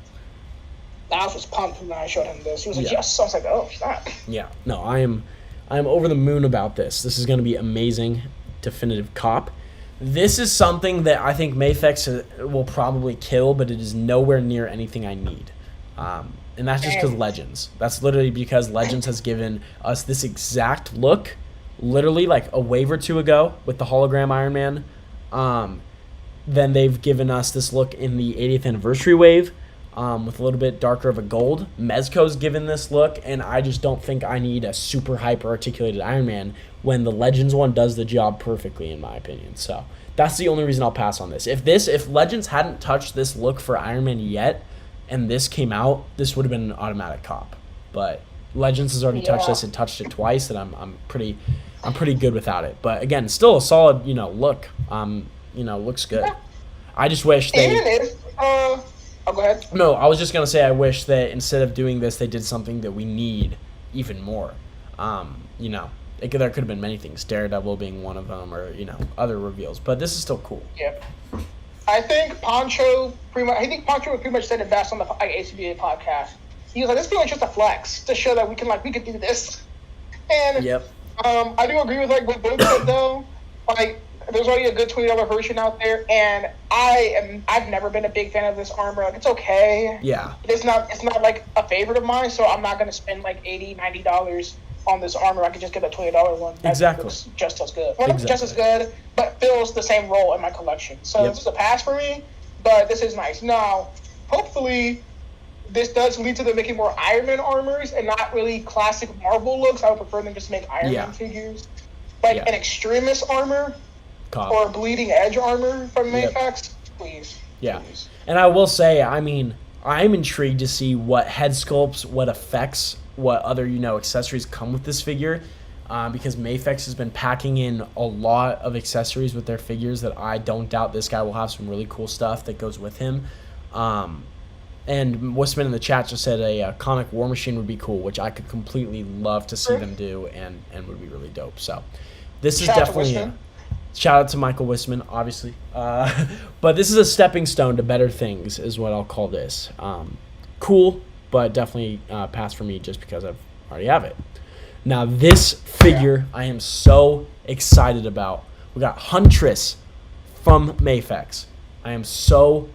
Alex was pumped when I showed him this. He was like, yes. I was like, oh, snap. Yeah. No, I am over the moon about this. This is going to be amazing. Definitive cop. This is something that I think Mayfex will probably kill, but it is nowhere near anything I need. And that's just because Legends. That's literally because Legends has given us this exact look, literally a wave or two ago with the hologram Iron Man. Then they've given us this look in the 80th anniversary wave with a little bit darker of a gold. Mezco's given this look, and I just don't think I need a super hyper-articulated Iron Man when the Legends one does the job perfectly, in my opinion. So that's the only reason I'll pass on this. If Legends hadn't touched this look for Iron Man yet, and this came out, this would have been an automatic cop. But Legends has already touched this and touched it twice, and I'm pretty good without it. But again, still a solid look. Looks good. I just wish they. Oh, go ahead. No, I was just gonna say I wish that instead of doing this, they did something that we need even more. There could have been many things. Daredevil being one of them, or other reveals. But this is still cool. Yeah. I think Poncho pretty much said it best on the ACBA podcast. He was like, "This feels just a flex to show that we can do this." And I do agree with what Boog said though. There's already a good $20 version out there, and I've never been a big fan of this armor. It's okay. Yeah. It's not a favorite of mine, so I'm not gonna spend $80, $90 on this armor. I could just get a $20 one. Exactly. Looks just as good. Just as good, but fills the same role in my collection. So This is a pass for me, but this is nice. Now, hopefully, this does lead to them making more Iron Man armors and not really classic Marvel looks. I would prefer them just to make Iron Man figures. An Extremis armor. Cop. Or Bleeding Edge armor from Mayfex, please. Yeah. Please. And I will say, I'm intrigued to see what head sculpts, what effects, what other, accessories come with this figure. Because Mayfex has been packing in a lot of accessories with their figures that I don't doubt this guy will have some really cool stuff that goes with him. And Westman in the chat just said a comic War Machine would be cool, which I could completely love to see them do and would be really dope. So this is definitely... Shout out to Michael Wistman, obviously. But this is a stepping stone to better things, is what I'll call this. Cool, but definitely pass for me just because I already have it. Now this figure I am so excited about. We got Huntress from Mafex. I am so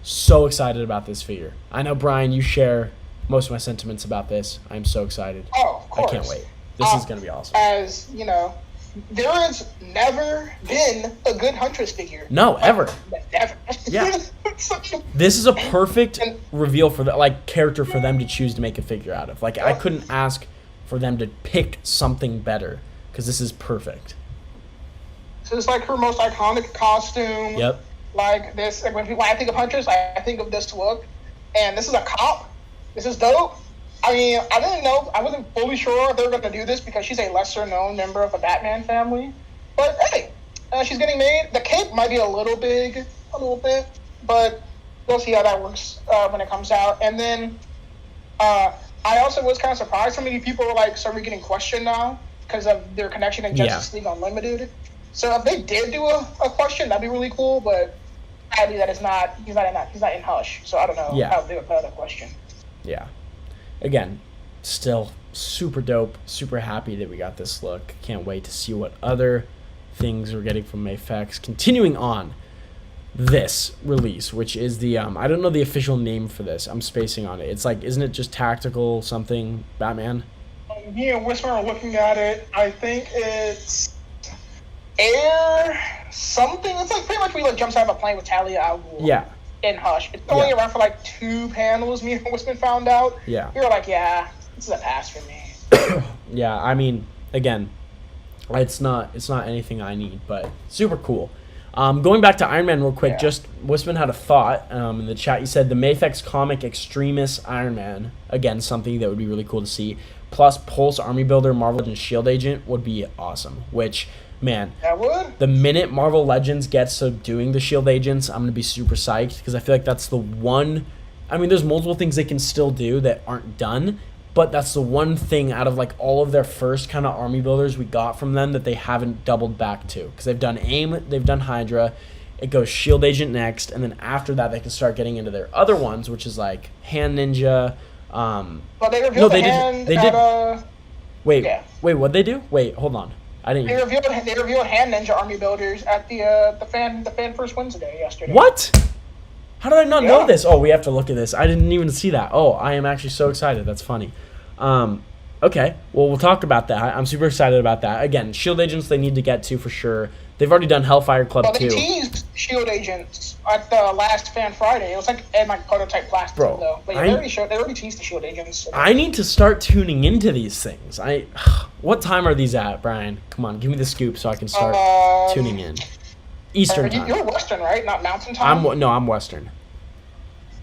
excited about this figure. I know, Brian, you share most of my sentiments about this. I'm so excited. Oh, of course. I can't wait. This is going to be awesome. As, you know, there has never been a good Huntress figure. No, ever. Ever. Yeah. This is a perfect reveal for character for them to choose to make a figure out of. Like, I couldn't ask for them to pick something better because this is perfect. So it's like her most iconic costume. Yep. Like this, like when I think of Huntress, I think of this look. And this is a cop. This is dope. I mean, I didn't know, I wasn't fully sure if they were going to do this because she's a lesser known member of the Batman family. But hey, she's getting made. The cape might be a little big, a little bit, but we'll see how that works when it comes out. And then I also was kind of surprised how many people were like started getting questioned now because of their connection in Justice League Unlimited. So if they did do a question, that'd be really cool. But sadly, that is not. He's not in Hush. So I don't know how they would put out a question. Yeah. Again, still super dope. Super happy that we got this look. Can't wait to see what other things we're getting from Mafex. Continuing on, this release, which is the I don't know the official name for this. I'm spacing on it. It's like, isn't it just tactical something Batman? Me and Whisper are looking at it. I think it's Air something. It's like pretty much we jumps out of a plane with Talia al Ghul. Yeah. In Hush. It's only around for like 2 panels, me and Whisper found out. Yeah. We were like, yeah, this is a pass for me. Yeah, I mean, again, it's not anything I need, but super cool. Going back to Iron Man real quick, just Wisman had a thought in the chat. You said the Mafex comic Extremis Iron Man, again, something that would be really cool to see. Plus Pulse Army Builder Marvel Legends Shield Agent would be awesome, which, man, that would. The minute Marvel Legends gets to doing the Shield Agents, I'm going to be super psyched because I feel like that's the one. I mean, there's multiple things they can still do that aren't done, but that's the one thing out of like all of their first kind of army builders we got from them that they haven't doubled back to, because they've done AIM, they've done Hydra, it goes Shield Agent next, and then after that they can start getting into their other ones, which is like Hand Ninja. But they revealed Hand did. Wait, what'd they do? Wait, hold on. I didn't. They revealed Hand Ninja Army Builders at the fan first Wednesday yesterday. What? How did I not know this? Oh, we have to look at this. I didn't even see that. Oh, I am actually so excited. That's funny. Okay, well, we'll talk about that. I'm super excited about that. Again, Shield Agents they need to get to for sure. They've already done Hellfire Club too. They teased Shield Agents at the last Fan Friday. It was like in like prototype plastic though. But they already teased the Shield Agents. I need to start tuning into these things. What time are these at, Brian? Come on, give me the scoop so I can start tuning in. Eastern time. You're Western, right? Not Mountain time? I'm Western.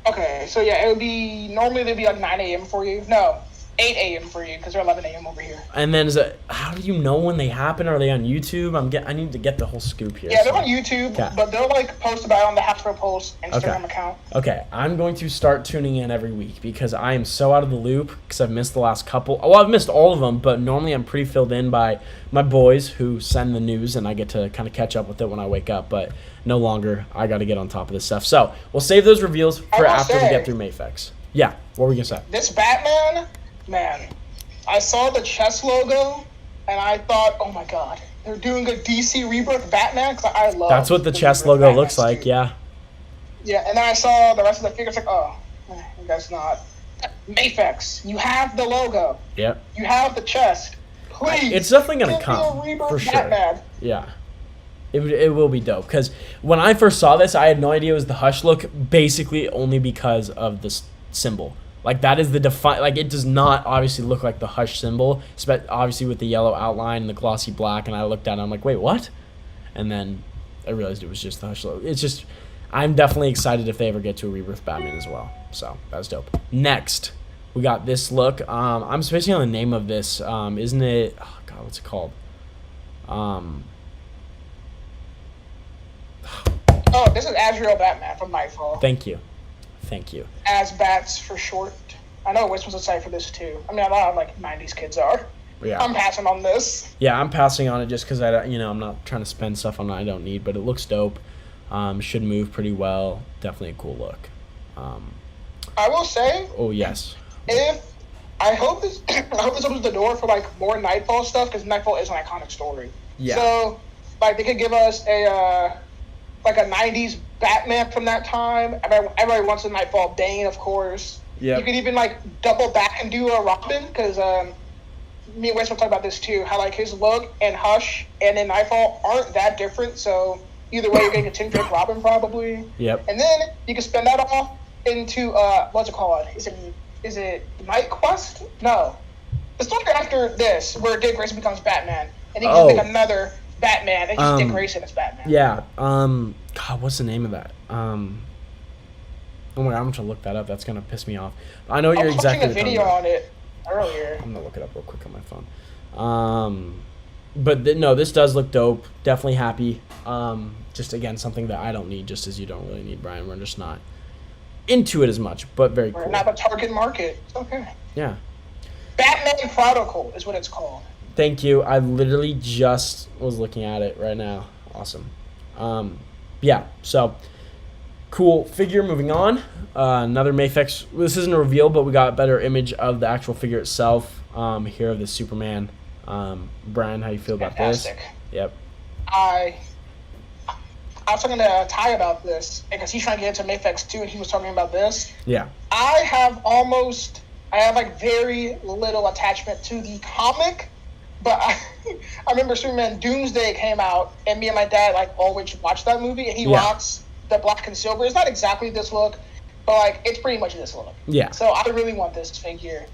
Okay, so yeah, it would be, normally they'd be like 9 a.m. for you. No, 8 a.m. for you, because they're 11 a.m. over here. And then how do you know when they happen? Are they on YouTube? I need to get the whole scoop here. Yeah, they're on YouTube, but they'll like post about it on the Hasbro Pulse Instagram account. Okay, I'm going to start tuning in every week because I am so out of the loop because I've missed the last couple. Well, I've missed all of them, but normally I'm pretty filled in by my boys who send the news, and I get to kind of catch up with it when I wake up, but no longer. I got to get on top of this stuff. So we'll save those reveals for after we get through Mafex. Yeah, what were we going to say? This Batman... Man, I saw the chess logo, and I thought, oh my god, they're doing a DC Rebirth Batman, because I love That's what the chess logo Batman looks like, yeah. Yeah, and then I saw the rest of the figures, like, oh, that's not. Mafex, you have the logo. Yep. You have the chest. Please. It's definitely going to come, for sure. Batman. Yeah. It will be dope, because when I first saw this, I had no idea it was the Hush look, basically only because of the symbol. Like, that is the like, it does not obviously look like the Hush symbol, obviously with the yellow outline and the glossy black, and I looked at it, I'm like, wait, what? And then I realized it was just the Hush logo. It's just, I'm definitely excited if they ever get to a Rebirth Batman as well. So, that was dope. Next, we got this look. I'm spacing on the name of this. Isn't it, oh god, what's it called? Oh, this is Azrael Batman from Nightfall. Thank you. As Bats for short. I know Wiz was excited for this too. I mean, a lot of like 90s kids are. Yeah. I'm passing on this. Yeah, I'm passing on it just because I'm not trying to spend stuff on it I don't need, but it looks dope. Should move pretty well. Definitely a cool look. I will say. Oh yes. If I hope this I hope this opens the door for like more Nightfall stuff because Nightfall is an iconic story. Yeah. So like they could give us a like a '90s Batman from that time. Everybody wants a Nightfall Bane, of course. Yeah. You could even like double back and do a Robin because me and Wes will talk about this too. How like his look and Hush and in Nightfall aren't that different. So either way, you're getting a Tim Drake Robin probably. Yep. And then you can spend that off into what's it called? Is it Night Quest? No. The story after this, where Dick Grayson becomes Batman, and he can pick another Batman, and just Dick Grayson as Batman. Yeah. God, what's the name of that? Oh my God, I'm gonna look that up. That's gonna piss me off. I know what you're exactly. I was watching a video on it earlier. I'm gonna look it up real quick on my phone. But no, this does look dope. Definitely happy. Just again, something that I don't need, just as you don't really need, Brian. We're just not into it as much, but very cool. We're not a target market. It's okay. Yeah. Batman Protocol is what it's called. Thank you. I literally just was looking at it right now. Awesome. Yeah, so cool figure. Moving on. Another Mafex. This isn't a reveal, but we got a better image of the actual figure itself. Here of the Superman. Brian, how you feel about Fantastic. this? Yep. I was talking to Ty about this because he's trying to get into Mafex too, and he was talking about this. Yeah. I have like very little attachment to the comic, but I remember Superman Doomsday came out, and me and my dad like always watched that movie, and he rocks the black and silver. It's not exactly this look, but like it's pretty much this look. Yeah. So I really want this figure.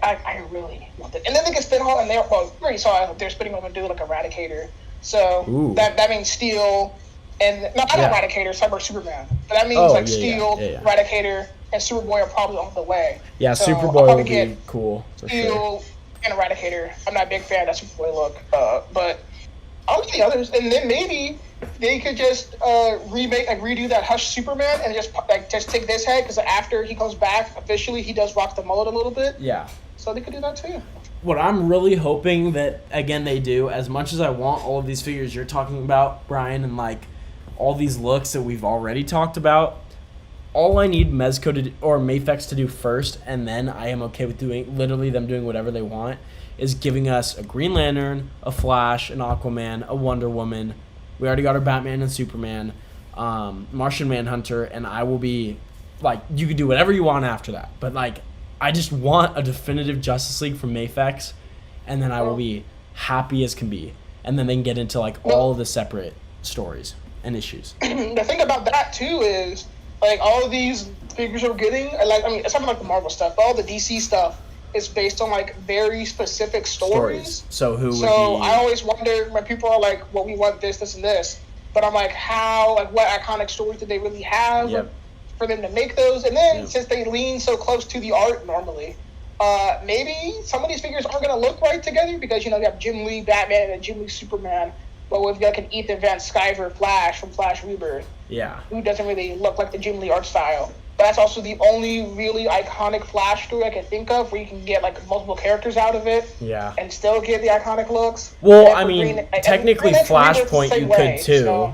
I really want it. And then they can spin off, and we already saw they're spinning off and do like Eradicator. So that means Steel. And not Eradicator, Cyber Superman. But that means Steel, Eradicator, and Superboy are probably on the way. Yeah, so Superboy would be cool for Steel sure. And Eradicator. I'm not a big fan of that Superboy look, but I'll see others. And then maybe they could just redo that Hush Superman and just take this head because after he comes back officially, he does rock the mullet a little bit. Yeah. So they could do that too. What I'm really hoping that again they do, as much as I want all of these figures you're talking about, Brian, and like all these looks that we've already talked about, all I need Mezco or Mafex to do first, and then I am okay with literally them doing whatever they want, is giving us a Green Lantern, a Flash, an Aquaman, a Wonder Woman. We already got our Batman and Superman, Martian Manhunter, and I will be, like, you could do whatever you want after that. But, like, I just want a definitive Justice League from Mafex, and then I will be happy as can be. And then they can get into, like, all of the separate stories and issues. The thing about that, too, is, like, all of these figures we're getting, it's something like the Marvel stuff, but all the DC stuff is based on, like, very specific stories. So I always wonder when people are like, well, we want this, this, and this. But I'm like, what iconic stories did they really have for them to make those? And then, since they lean so close to the art normally, maybe some of these figures aren't going to look right together because, you have Jim Lee Batman and Jim Lee Superman. But we've got an Ethan Van Sciver Flash from Flash Rebirth. Yeah. Who doesn't really look like the Jim Lee art style. But that's also the only really iconic Flash story I can think of where you can get, like, multiple characters out of it. Yeah. And still get the iconic looks. Well, I mean, technically Flashpoint you could too,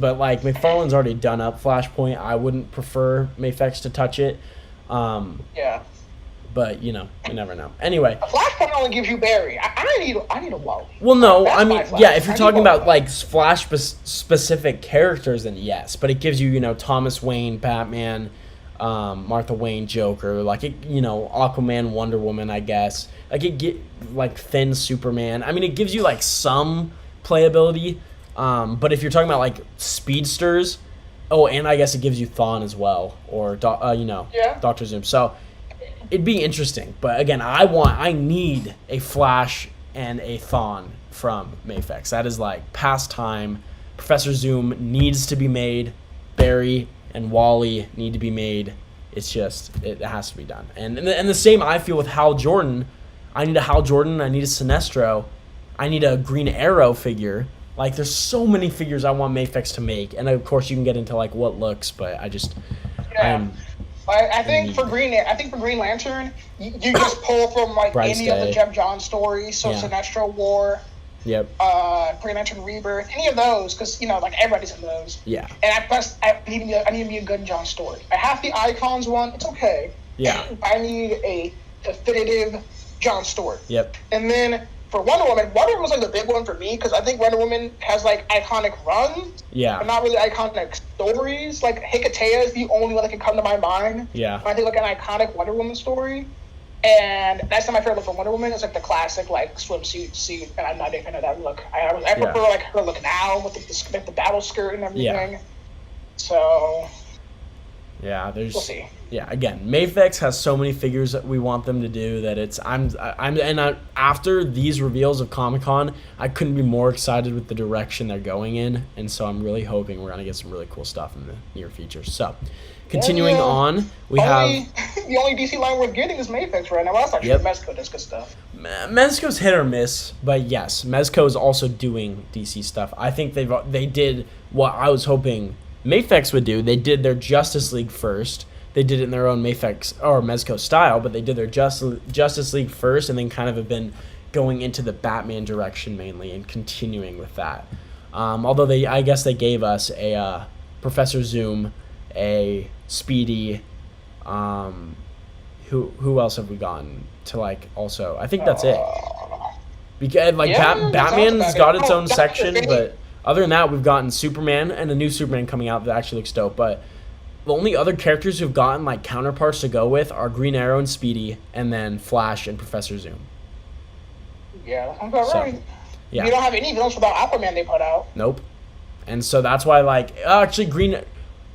but, like, McFarlane's already done up Flashpoint. I wouldn't prefer Mafex to touch it. Yeah. But, you never know. Anyway. A Flashpoint only gives you Barry. I need a Wally. Well, no, I mean, if you're talking about, like, Flash-specific characters, then yes. But it gives you, Thomas Wayne, Batman, Martha Wayne, Joker, like, Aquaman, Wonder Woman, I guess. Like, Thin Superman. I mean, it gives you, like, some playability. But if you're talking about, like, speedsters, and I guess it gives you Thawne as well. Or, Dr. Zoom. So it'd be interesting, but again, I need a Flash and a Thawne from Mafex. That is like past time. Professor Zoom needs to be made. Barry and Wally need to be made. It's just it has to be done. And the same I feel with Hal Jordan. I need a Hal Jordan. I need a Sinestro. I need a Green Arrow figure. Like there's so many figures I want Mafex to make, and of course you can get into like what looks, but I just I think for Green Lantern, you just pull from like any of the Jeff Johns stories. So Sinestro War, Green Lantern Rebirth, any of those, because like everybody's in those. Yeah. And I need to be a good John story. I have the Icons one. It's okay. Yeah. I need a definitive Jon Stewart. Yep. And then for Wonder Woman was like the big one for me because I think Wonder Woman has like iconic runs, but not really iconic stories. Like Hikatea is the only one that can come to my mind. Yeah. I think like an iconic Wonder Woman story, and that's not my favorite look for Wonder Woman. It's like the classic like swimsuit suit, and I'm not a big fan of that look. I prefer like her look now with the battle skirt and everything. Yeah. So. Yeah, we'll see. Yeah, again, Mafex has so many figures that we want them to do that it's after these reveals of Comic-Con, I couldn't be more excited with the direction they're going in, and so I'm really hoping we're gonna get some really cool stuff in the near future. So, continuing on, we have the only DC line we're getting is Mafex right now. Well, that's not true. Mezco does good stuff. Mezco's hit or miss, but yes, Mezco is also doing DC stuff. I think they did what I was hoping Mafex would do. They did their Justice League first. They did it in their own Mafex or Mezco style, but they did their Justice League first, and then kind of have been going into the Batman direction mainly and continuing with that. Although I guess they gave us a Professor Zoom, a Speedy. Who else have we gotten to like? Also, I think that's it. Because like Batman's got its own section, but other than that, we've gotten Superman and a new Superman coming out that actually looks dope. But the only other characters who've gotten like counterparts to go with are Green Arrow and Speedy, and then Flash and Professor Zoom. Yeah, I'm about right. Yeah. You don't have any villains without Aquaman they put out. Nope. And so that's why like actually Green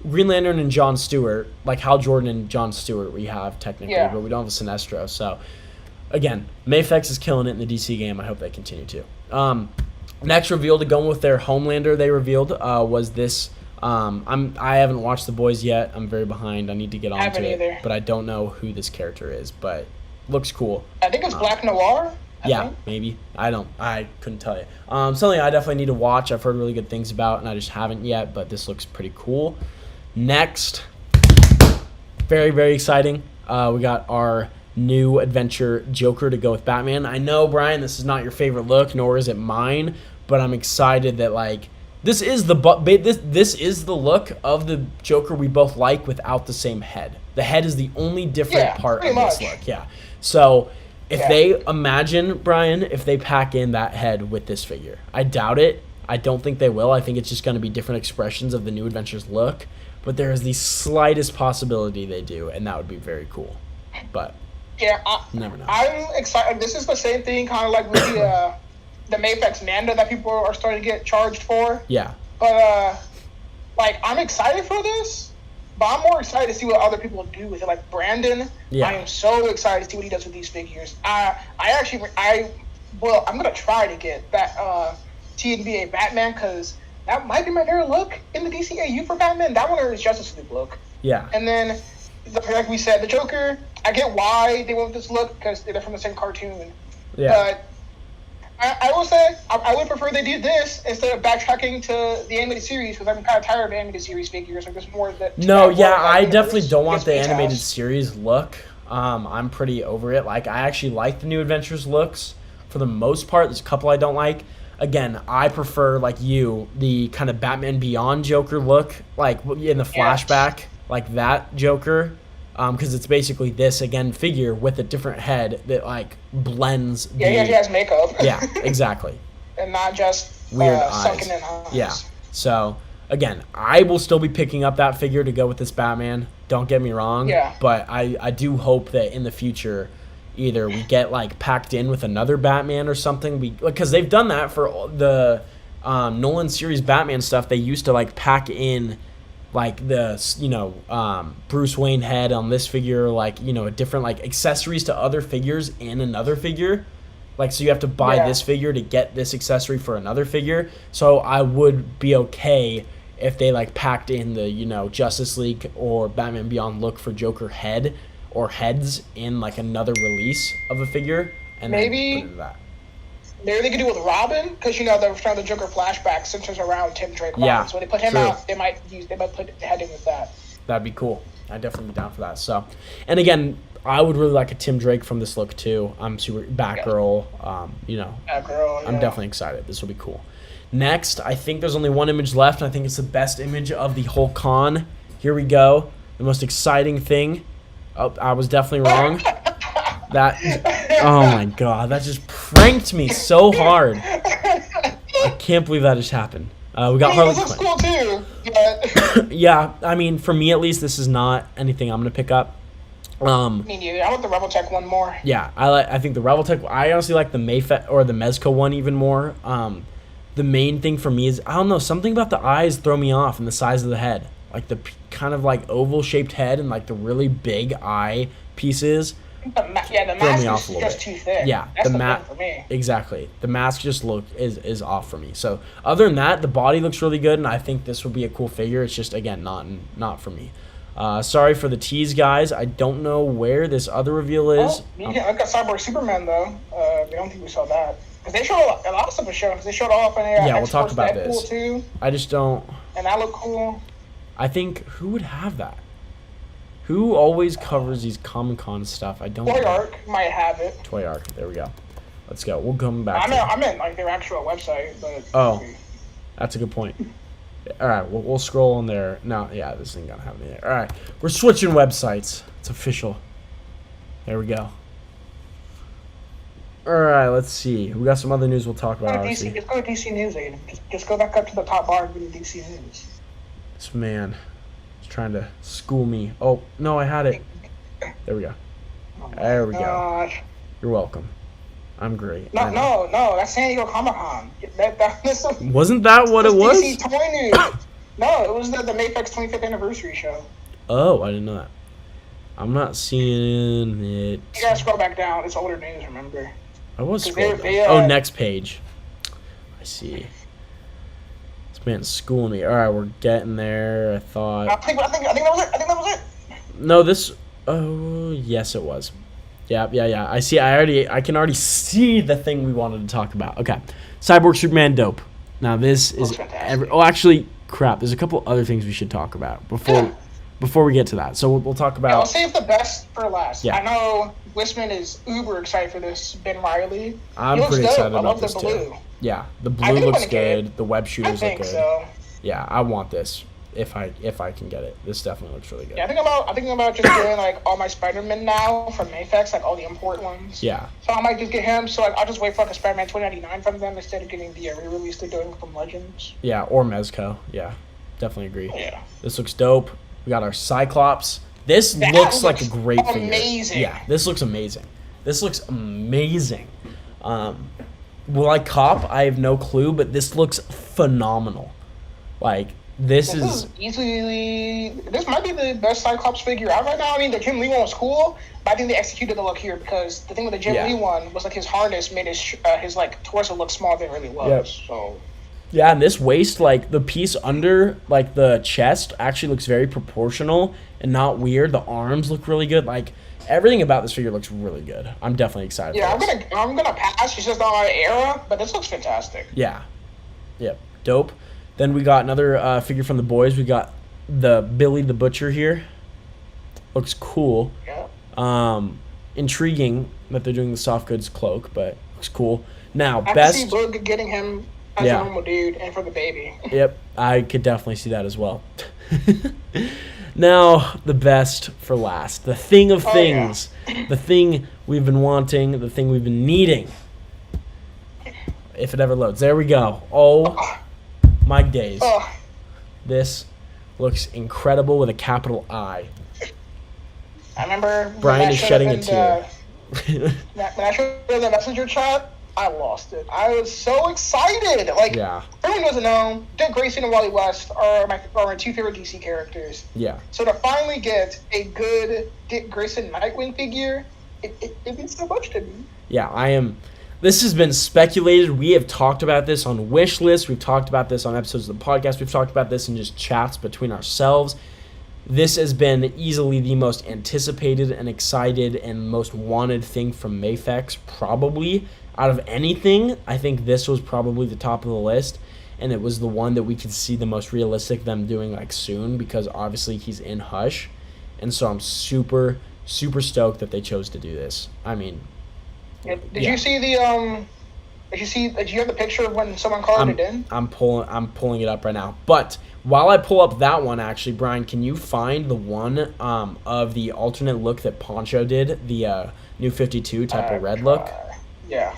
Lantern and Jon Stewart, like Hal Jordan and Jon Stewart we have technically, but we don't have a Sinestro. So again, Mafex is killing it in the DC game. I hope they continue to. Next reveal to go with their Homelander they revealed was this. I haven't watched The Boys yet. I'm very behind. I need to get onto it. Either. But I don't know who this character is, but looks cool. I think it's Black Noir. I think. Maybe. I couldn't tell you. Something I definitely need to watch. I've heard really good things about, and I just haven't yet, but this looks pretty cool. Next, very, very exciting. We got our new adventure Joker to go with Batman. I know, Brian, this is not your favorite look, nor is it mine, but I'm excited that like this is the look of the Joker we both like without the same head. The head is the only different part of this look. Yeah. So if they imagine, Brian, if they pack in that head with this figure, I doubt it. I don't think they will. I think it's just going to be different expressions of the new Adventures look. But there is the slightest possibility they do, and that would be very cool. But never know. I'm excited. This is the same thing, kind of like with the Mafex Nanda that people are starting to get charged for. Yeah. But like I'm excited for this, but I'm more excited to see what other people do with it. Like Brandon, I am so excited to see what he does with these figures. I'm gonna try to get that TNBA Batman because that might be my favorite look in the DCAU for Batman. That one or his Justice League look. Yeah. And then, like we said, the Joker. I get why they went with this look because they're from the same cartoon. Yeah. But I will say I would prefer they do this instead of backtracking to the animated series because I'm kind of tired of animated series figures. Like there's more that. No, yeah, I definitely don't want the animated series look. I'm pretty over it. Like I actually like the New Adventures looks for the most part. There's a couple I don't like. Again, I prefer like you the kind of Batman Beyond Joker look, like in the flashback, like that Joker. Because it's basically this again figure with a different head that like blends. He has makeup. Yeah, exactly. And not just weird eyes. Sunken in eyes. Yeah. So again, I will still be picking up that figure to go with this Batman. Don't get me wrong. Yeah. But I do hope that in the future, either we get like packed in with another Batman or something. Because they've done that for the Nolan series Batman stuff. They used to like pack in. Like the Bruce Wayne head on this figure, like a different like accessories to other figures in another figure, like so you have to buy this figure to get this accessory for another figure. So I would be okay if they like packed in the Justice League or Batman Beyond look for Joker head or heads in like another release of a figure and maybe then put it into that. Maybe they could do with Robin, because the Joker flashback centers around Tim Drake. Yeah, so when they put him out, they might put the head in with that. That'd be cool. I'd definitely be down for that. So, and again, I would really like a Tim Drake from this look too. I'm super Batgirl. Batgirl. I'm definitely excited. This will be cool. Next, I think there's only one image left, and I think it's the best image of the whole con. Here we go. The most exciting thing. Oh, I was definitely wrong. That, oh my god, that just pranked me so hard. I can't believe that just happened. We got Harley This looks Quinn. cool too. But Yeah, I mean, for me at least, this is not anything I'm gonna pick up. me neither. I want the Rebel Tech one more. Yeah, I think the Reveltech. I honestly like the Mayfet or the Mezco one even more. The main thing for me is I don't know, something about the eyes throw me off and the size of the head, like the kind of like oval shaped head and like the really big eye pieces. The Throw mask me off is a little just bit. too thick. Yeah, That's the the mask thing for me. exactly. The mask just is off for me. So other than that, the body looks really good, and I think this would be a cool figure. It's just again not for me. Sorry for the tease, guys. I don't know where this other reveal is. Yeah, I got Cyborg Superman though. I don't think we saw that because they showed a lot of stuff was shown. Because they showed off and Yeah, we'll talk about Deadpool this. too, I just don't. and that looked cool. I think who would have that? Who always covers these Comic-Con stuff? I don't Toy know. Arc might have it. Toy Arc. There we go. Let's go. We'll come back. I meant like their actual website, but Oh. That's a good point. All right, we'll scroll on there. No, yeah, this ain't gonna have me there. All right, we're switching websites. It's official. There we go. All right, let's see. We got some other news we'll talk about. Obviously, Just go to DC News, Aiden. Just go back up to the top bar and go to DC News. this man is trying to school me. Oh no, I had it. There we go. There we go. Gosh. You're welcome. I'm great. No, that's San Diego Comic Con. This Wasn't that what it was? DC Toy News. No, it was the Mayfex 25th anniversary show. Oh, I didn't know that. I'm not seeing it. You gotta scroll back down. It's older news, remember? I was They- scrolling. they, Oh, next page. I see. This man's schooling me. All right, we're getting there. I I thought. think that was it. No, this. Oh, yes, it was. Yeah. I see. I can already see the thing we wanted to talk about. Okay, Cyborg Superman dope. Now this is. Looks fantastic. Oh, actually, crap. There's a couple other things we should talk about before we get to that. So we'll talk Yeah, I'll about. save the best for last. Yeah. I know Wisman is uber excited for this. Ben Riley. I'm He looks pretty dope. excited I about love this the too. blue. Yeah, the I blue think looks when it came- good. The web I shooters look think good. so. Yeah, I want this if I can get it. This definitely looks really good. Yeah, I think about just doing like all my Spider-Man now from Mayfex, like all the import ones. Yeah. So I might just get him. So like, I'll just wait for like a Spider-Man 2099 from them instead of getting the re-release they're doing from Legends. Yeah, or Mezco. Yeah, definitely agree. Yeah. This looks dope. We got our Cyclops. This That looks like a looks great figure. amazing. Yeah, this looks amazing. Will I cop? I have no clue, but this looks phenomenal. Like, this is easily. This might be the best Cyclops figure out right now. I mean, the Jim Lee one was cool, but I think they executed the look here because the thing with the Jim Yeah. Lee one was like his harness made his like torso look smaller than it really was. Yep. So Yeah, and this waist, like the piece under, like the chest, actually looks very proportional and not weird. The arms look really good. Like everything about this figure looks really good. I'm definitely excited. yeah, for this. I'm gonna pass. It's just not my era, but this looks fantastic. Yeah, yep, dope. Then we got another figure from the boys. We got the Billy the Butcher here. Looks cool. Yeah. Intriguing that they're doing the soft goods cloak, but looks cool. Now, I best. can see Boog getting him as Yeah. a normal dude and for the baby. Yep, I could definitely see that as well. Now, the best for last. The thing of things. The thing we've been wanting. The thing we've been needing. If it ever loads. There we go. Oh, my days. Oh, This looks incredible with a capital I. I remember when Brian that is showed shedding up a in tear. when I showed up in the messenger chat, I lost it. I was so excited. Like, Yeah. everyone doesn't know, Dick Grayson and Wally West are my two favorite DC characters. Yeah. So to finally get a good Dick Grayson Nightwing figure, it means so much to me. Yeah, I am. This has been speculated. We have talked about this on wish list. We've talked about this on episodes of the podcast. We've talked about this in just chats between ourselves. This has been easily the most anticipated and excited and most wanted thing from Mayfex, probably. Out of anything, I think this was probably the top of the list, and it was the one that we could see the most realistic them doing like soon because obviously he's in Hush, and so I'm super, super stoked that they chose to do this. I mean, Did Yeah. you see the Did you have the picture of when someone colored it in? I'm pulling it up right now. But While I pull up that one, actually, Brian, can you find the one of the alternate look that Poncho did, the new 52 type of red look? Yeah.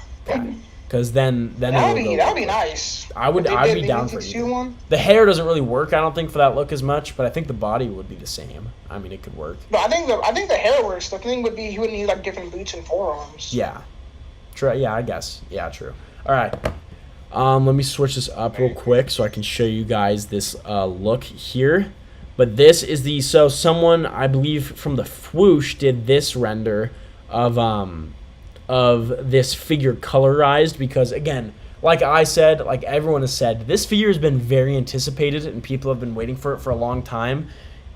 Because then That'd be nice. I'd be down for either. One. The hair doesn't really work, I don't think, for that look as much, but I think the body would be the same. I mean, it could work. But I think the hair works. The thing would be he would need like different boots and forearms. Yeah. True. Yeah, I guess. Yeah, true. All right. Let me switch this up real quick so I can show you guys this look here. But this is so someone, I believe, from the Fwoosh did this render of this figure colorized because, again, like I said, like everyone has said, this figure has been very anticipated and people have been waiting for it for a long time,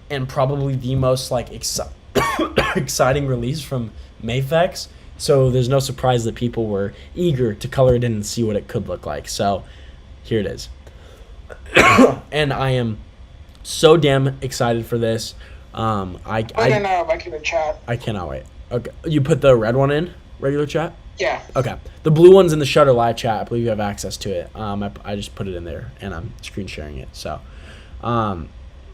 and probably the most like exciting release from Mafex. So there's no surprise that people were eager to color it in and see what it could look like. So here it is. And I am so damn excited for this. I cannot wait. Okay, you put the red one in regular chat? Yeah. Okay. The blue one's in the Shutter live chat. I believe you have access to it. I just put it in there and I'm screen sharing it. So,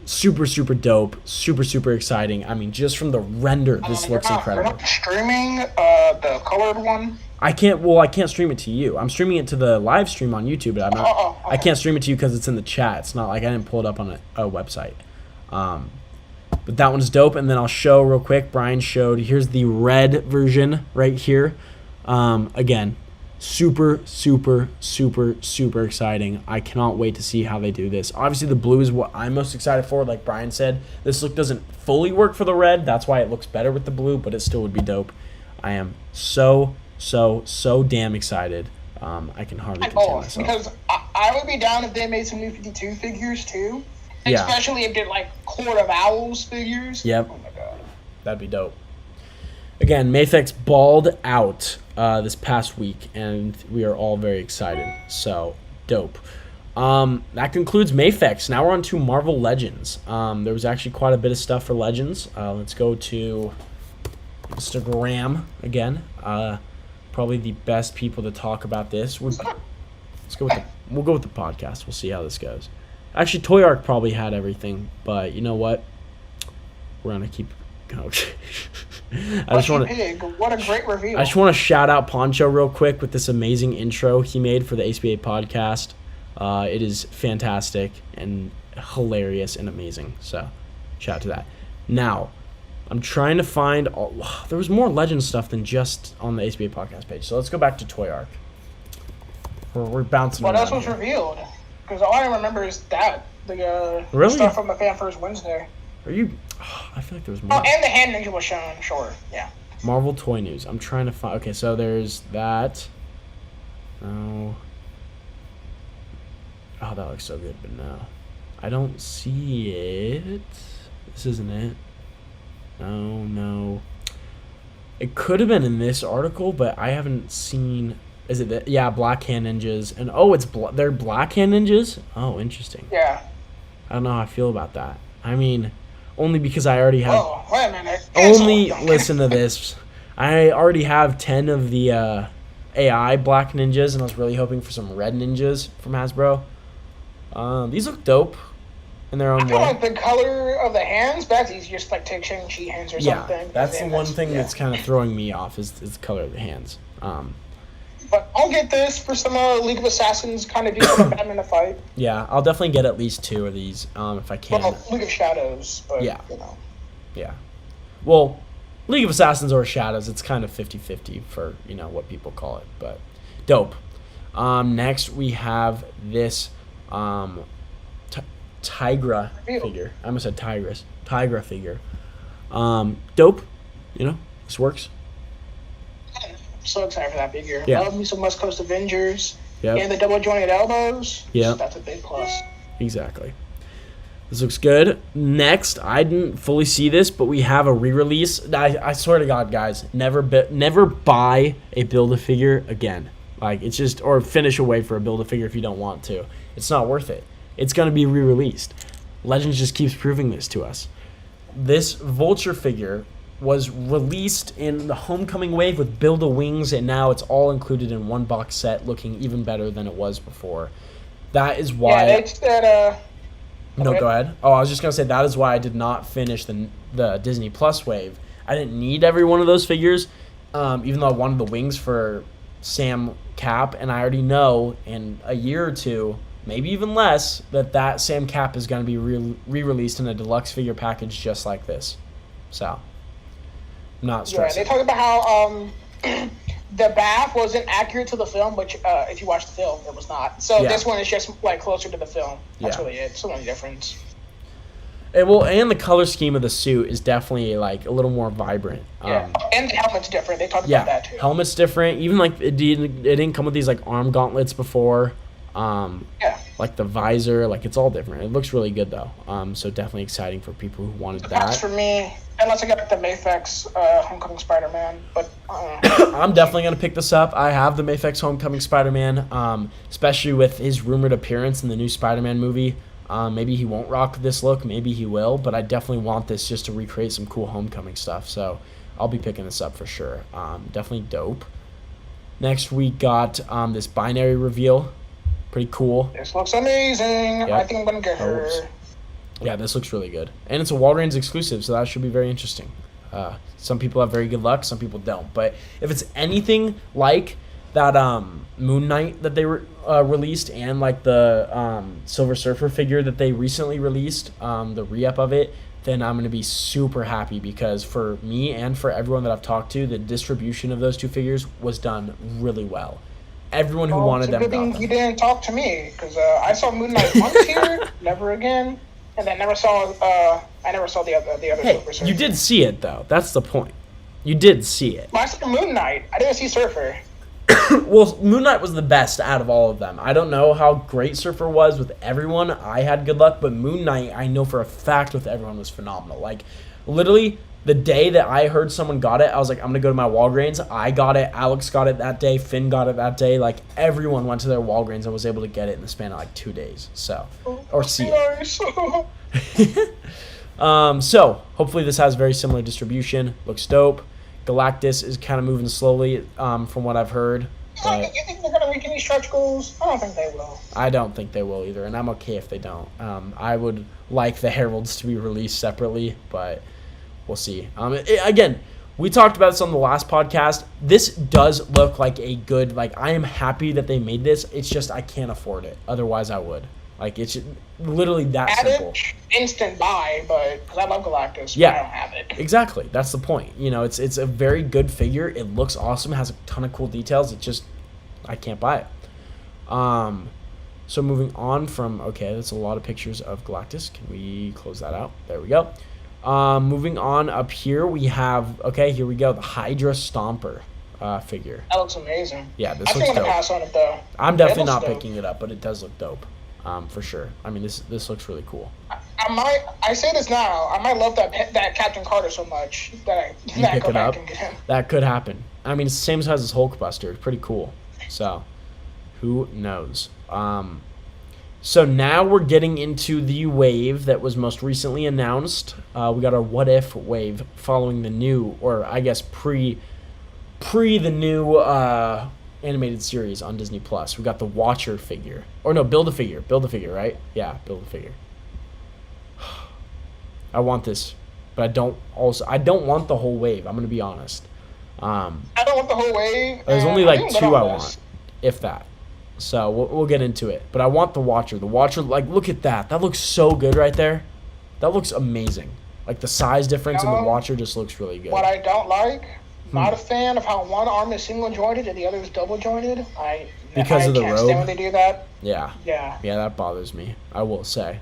super, super dope. Super, super exciting. I mean, just from the render, this looks incredible. You're not streaming the colored one? I can't stream it to you. I'm streaming it to the live stream on YouTube, but I'm not. I can't stream it to you because it's in the chat. It's not like I didn't pull it up on a website. But that one's dope. And then I'll show real quick. Brian showed. Here's the red version right here. Again, super, super, super, super exciting. I cannot wait to see how they do this. Obviously, the blue is what I'm most excited for. Like Brian said, this look doesn't fully work for the red. That's why it looks better with the blue, but it still would be dope. I am so damn excited. I can hardly contain myself. Because I would be down if they made some new 52 figures too. Yeah. Especially if they're like Court of Owls figures. Yep. Oh my god. That'd be dope. Again, Mafex balled out this past week, and we are all very excited. So, dope. That concludes Mafex. Now we're on to Marvel Legends. There was actually quite a bit of stuff for Legends. Let's go to Instagram again. Probably the best people to talk about this. We'll go with the podcast. We'll see how this goes. Actually, Toy Arc probably had everything, but you know what? We're gonna keep going. What a great reveal. I just want to shout out Poncho real quick with this amazing intro he made for the ACBA podcast. It is fantastic and hilarious and amazing. So, shout out to that. Now, I'm trying to find there was more Legend stuff than just on the ACBA podcast page. So let's go back to Toy Arc. We're bouncing. What else was revealed? Because all I remember is that the stuff from the Fan First Wednesday. Are you? I feel like there was more. Oh, and the hand ninja was shown. Sure, yeah. Marvel Toy News. I'm trying to find. Okay, so there's that. Oh, that looks so good, but no, I don't see it. This isn't it. No. It could have been in this article, but I haven't seen. Is it that? Yeah, Black Hand Ninjas. And they're Black Hand Ninjas? Oh, interesting. Yeah. I don't know how I feel about that. I mean, only because I already have... Oh, wait a minute. Listen to this. I already have 10 of the AI Black Ninjas, and I was really hoping for some Red Ninjas from Hasbro. These look dope in their own way. I feel like the color of the hands, that's easy. Just like take Shang-Chi hands or something. Yeah, that's the one thing that's kind of throwing me off is the color of the hands. But I'll get this for some League of Assassins kind of do for Batman to fight. Yeah, I'll definitely get at least 2 of these if I can. Well, League of Shadows, but yeah. You know. Yeah. Well, League of Assassins or Shadows, it's kind of 50-50 for, what people call it, but dope. Next we have this Tigra figure. I almost said Tigress. Tigra figure. Dope. This works. So excited for that figure. Yeah. Love me some West Coast Avengers. Yep. And the double jointed elbows. Yeah. That's a big plus. Exactly. This looks good. Next, I didn't fully see this, but we have a re-release. I swear to God, guys, never buy a Build-A-Figure again. Like, it's just, or finish away for a Build-A-Figure if you don't want to. It's not worth it. It's going to be re-released. Legends just keeps proving this to us. This Vulture figure was released in the Homecoming wave with Build-A-Wings, and now it's all included in one box set, looking even better than it was before. That is why... Yeah, they said, No, go ahead. Oh, I was just gonna say that is why I did not finish the Disney Plus wave. I didn't need every one of those figures, even though I wanted the wings for Sam Cap, and I already know in a year or two, maybe even less, that Sam Cap is going to be re-released in a deluxe figure package just like this. So, I'm not stressing. Yeah, they talked about how the bath wasn't accurate to the film, which if you watch the film, it was not. So this one is just like closer to the film. That's really it. It's the only difference. And the color scheme of the suit is definitely like a little more vibrant. And the helmet's different. They talked about that too. Helmet's different. Even like it didn't come with these like arm gauntlets before. Like the visor, like it's all different. It looks really good though. So definitely exciting for people who wanted that. That's for me. Unless I get the Mafex Homecoming Spider-Man, but I'm definitely gonna pick this up. I have the Mafex Homecoming Spider-Man, especially with his rumored appearance in the new Spider-Man movie. Maybe he won't rock this look, maybe he will, but I definitely want this just to recreate some cool Homecoming stuff. So I'll be picking this up for sure. Definitely dope. Next we got this binary reveal. Pretty cool. This looks amazing. Yep. I think I'm gonna get her. Yeah, this looks really good. And it's a Walgreens exclusive, so that should be very interesting. Some people have very good luck, some people don't. But if it's anything like that Moon Knight that they released and like the Silver Surfer figure that they recently released, the re-up of it, then I'm going to be super happy because for me and for everyone that I've talked to, the distribution of those two figures was done really well. Everyone who wanted them got them. You didn't talk to me because I saw Moon Knight once here, never again. And I never saw the other. Hey, you did see it though. That's the point. You did see it. Well, I saw Moon Knight. I didn't see Surfer. Well, Moon Knight was the best out of all of them. I don't know how great Surfer was with everyone. I had good luck, but Moon Knight, I know for a fact with everyone was phenomenal. Like, literally, the day that I heard someone got it, I was like, I'm going to go to my Walgreens. I got it. Alex got it that day. Finn got it that day. Like, everyone went to their Walgreens and was able to get it in the span of, like, 2 days. So, or see it. So, hopefully this has very similar distribution. Looks dope. Galactus is kind of moving slowly from what I've heard. But you think they're going to make any stretch goals? I don't think they will. I don't think they will either, and I'm okay if they don't. I would like the Heralds to be released separately, but we'll see. Again, we talked about this on the last podcast. This does look like a good, like, I am happy that they made this. It's just I can't afford it. Otherwise, I would. Like, it's literally that simple. Instant buy, but because I love Galactus, yeah, but I don't have it. Exactly. That's the point. You know, it's a very good figure. It looks awesome. It has a ton of cool details. It just, I can't buy it. So moving on from, okay, that's a lot of pictures of Galactus. Can we close that out? There we go. Moving on up here, we have, okay, here we go, the Hydra Stomper figure. That looks amazing. Yeah, this looks dope. I think I'm going to pass on it, though. I'm definitely not picking it up, but it does look dope. For sure. I mean, this looks really cool. I say this now. I might love that Captain Carter so much that I go back and get him. That could happen. I mean, it's the same size as Hulkbuster. It's pretty cool. So, who knows? So now we're getting into the wave that was most recently announced. We got our What If wave following the new, or I guess pre the new animated series on Disney Plus. We got the Watcher figure, or no, build a figure, right? Yeah, build a figure. I want this, but I don't want the whole wave. I'm gonna be honest. I don't want the whole wave. There's only like 2 I want, if that. So we'll get into it. But I want the Watcher. The Watcher, like, look at that. That looks so good right there. That looks amazing. Like, the size difference in the Watcher just looks really good. What I don't like, not a fan of how one arm is single jointed and the other is double jointed. Because of the robe. I can't stand when they do that. Yeah, that bothers me. I will say.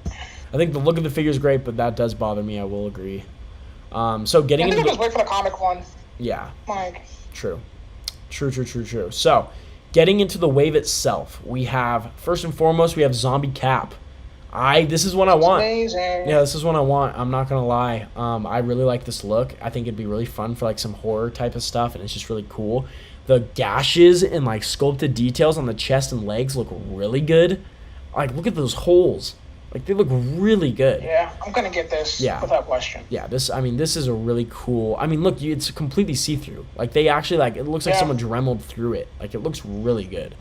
I think the look of the figure is great, but that does bother me. I will agree. So getting into. Just wait for the comic one. Yeah. Like. True. So, getting into the wave itself, we have first and foremost we have Zombie Cap. This is what I want. Amazing. Yeah, this is what I want. I'm not gonna lie. I really like this look. I think it'd be really fun for like some horror type of stuff, and it's just really cool. The gashes and like sculpted details on the chest and legs look really good. Like, look at those holes. Like, they look really good. Yeah, I'm gonna get this. Yeah. Without question. Yeah, this is a really cool. I mean, look, it's completely see-through. Like, they actually, like, it looks like someone dremeled through it. Like, it looks really good.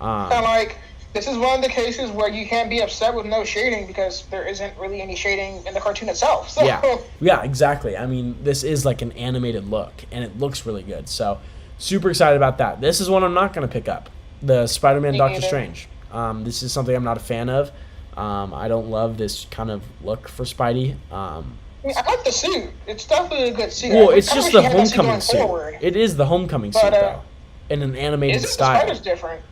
And like, This is one of the cases where you can't be upset with no shading because there isn't really any shading in the cartoon itself. So. Yeah, exactly. I mean, this is like an animated look, and it looks really good. So, super excited about that. This is one I'm not going to pick up. The Spider-Man Doctor Strange. This is something I'm not a fan of. I don't love this kind of look for Spidey. I like the suit. It's definitely a good suit. Well, it's just the Homecoming suit. It is the Homecoming suit, though, in an animated style. The Spider's different.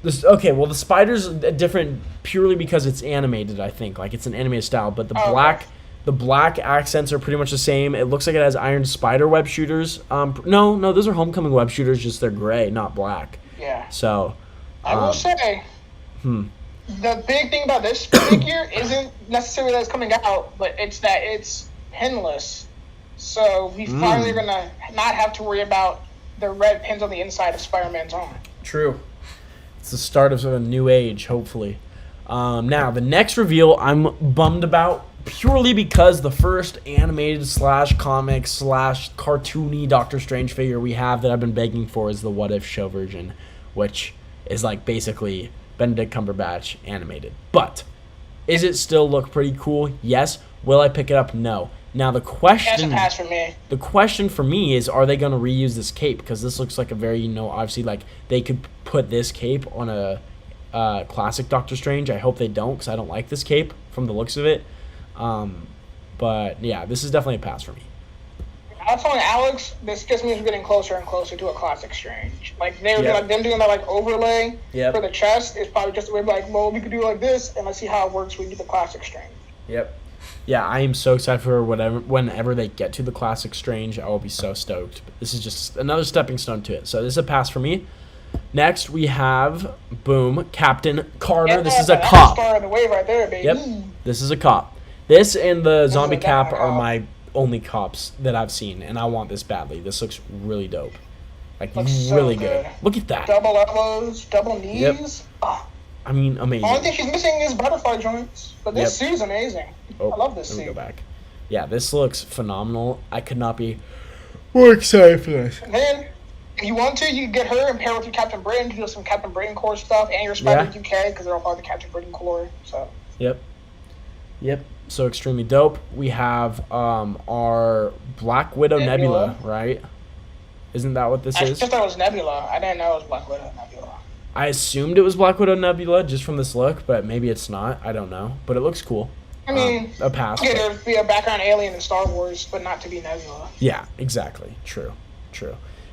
Well, the Spider's different purely because it's animated, I think. Like, it's an animated style, but the black accents are pretty much the same. It looks like it has iron spider web shooters. No, those are Homecoming web shooters, just they're gray, not black. Yeah. So, I will say, the big thing about this figure isn't necessarily that it's coming out, but it's that it's pinless. So we finally are gonna not have to worry about the red pins on the inside of Spider-Man's arm. True. It's the start of a new age, hopefully. Now, the next reveal I'm bummed about purely because the first animated / comic / cartoony Doctor Strange figure we have that I've been begging for is the What If show version, which is like basically Benedict Cumberbatch animated. But is it still look pretty cool? Yes. Will I pick it up? No. Now the question, that's a pass for me. The question for me is, are they going to reuse this cape? Because this looks like a very, obviously, like they could put this cape on a classic Doctor Strange. I hope they don't, because I don't like this cape from the looks of it. But yeah, this is definitely a pass for me. I was telling Alex, this just means we're getting closer and closer to a classic Strange. Like them doing that like overlay for the chest is probably just a way of like, well, we could do it like this, and let's see how it works when we do the classic Strange. Yep. Yeah, I am so excited for whenever they get to the classic Strange. I will be so stoked. But this is just another stepping stone to it. So this is a pass for me. Next, we have, Captain Carter. This is a cop. Star of the wave right there, baby. Yep, this is a cop. This and the zombie cap are my only cops that I've seen, and I want this badly. This looks really dope. Like, really good. Look at that. Double elbows, double knees. Yep. Oh. I mean, amazing. Only thing she's missing is butterfly joints, but this suit is amazing. I love this suit. Go back. Yeah, this looks phenomenal. I could not be more excited for this. And then, if you want to, you get her and pair with your Captain Britain to do some Captain Britain Corps stuff, and your Spider UK, because they're all part of the Captain Britain Corps. So. Yep. So extremely dope. We have our Black Widow Nebula, right? Isn't that what this is? I just thought it was Nebula. I didn't know it was Black Widow Nebula. I assumed it was Black Widow Nebula just from this look, but maybe it's not. I don't know. But it looks cool. I mean, a pass. Yeah, to be a background alien in Star Wars, but not to be Nebula. Yeah, exactly. True.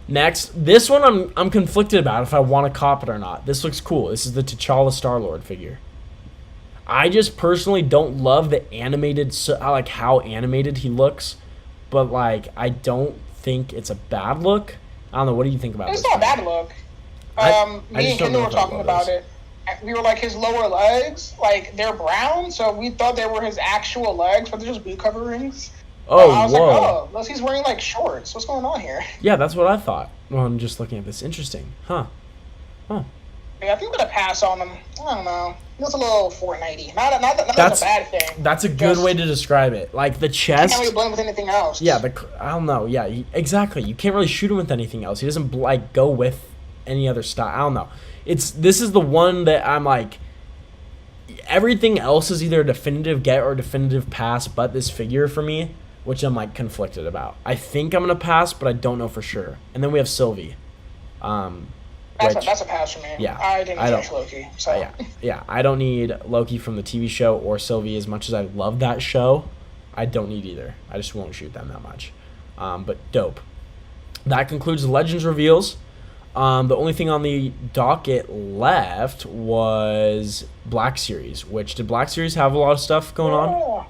Next, this one I'm conflicted about if I want to cop it or not. This looks cool. This is the T'Challa Star-Lord figure. I just personally don't love the animated, I like how animated he looks, but like I don't think it's a bad look. I don't know. What do you think about this? It's not a bad look. Me and Kendall were talking about it. We were like, his lower legs, like, they're brown, so we thought they were his actual legs, but they're just boot coverings. I was like, unless he's wearing, like, shorts. What's going on here? Yeah, that's what I thought. Well, I'm just looking at this. Interesting. Huh. Yeah, I think I'm going to pass on him. I don't know. It's a little $4.90. Not that's a bad thing. That's a good way to describe it. Like, the chest. You can't really blend with anything else. Yeah, I don't know. Yeah, exactly. You can't really shoot him with anything else. He doesn't, like, go with any other style. I don't know. This is the one that I'm like, everything else is either a definitive get or a definitive pass, but this figure for me, which I'm like conflicted about. I think I'm gonna pass, but I don't know for sure. And then we have Sylvie. That's a pass for me. Yeah, I didn't finish Loki. So yeah, I don't need Loki from the TV show or Sylvie as much as I love that show. I don't need either. I just won't shoot them that much. But dope. That concludes the Legends reveals. The only thing on the docket left was Black Series, did Black Series have a lot of stuff going on?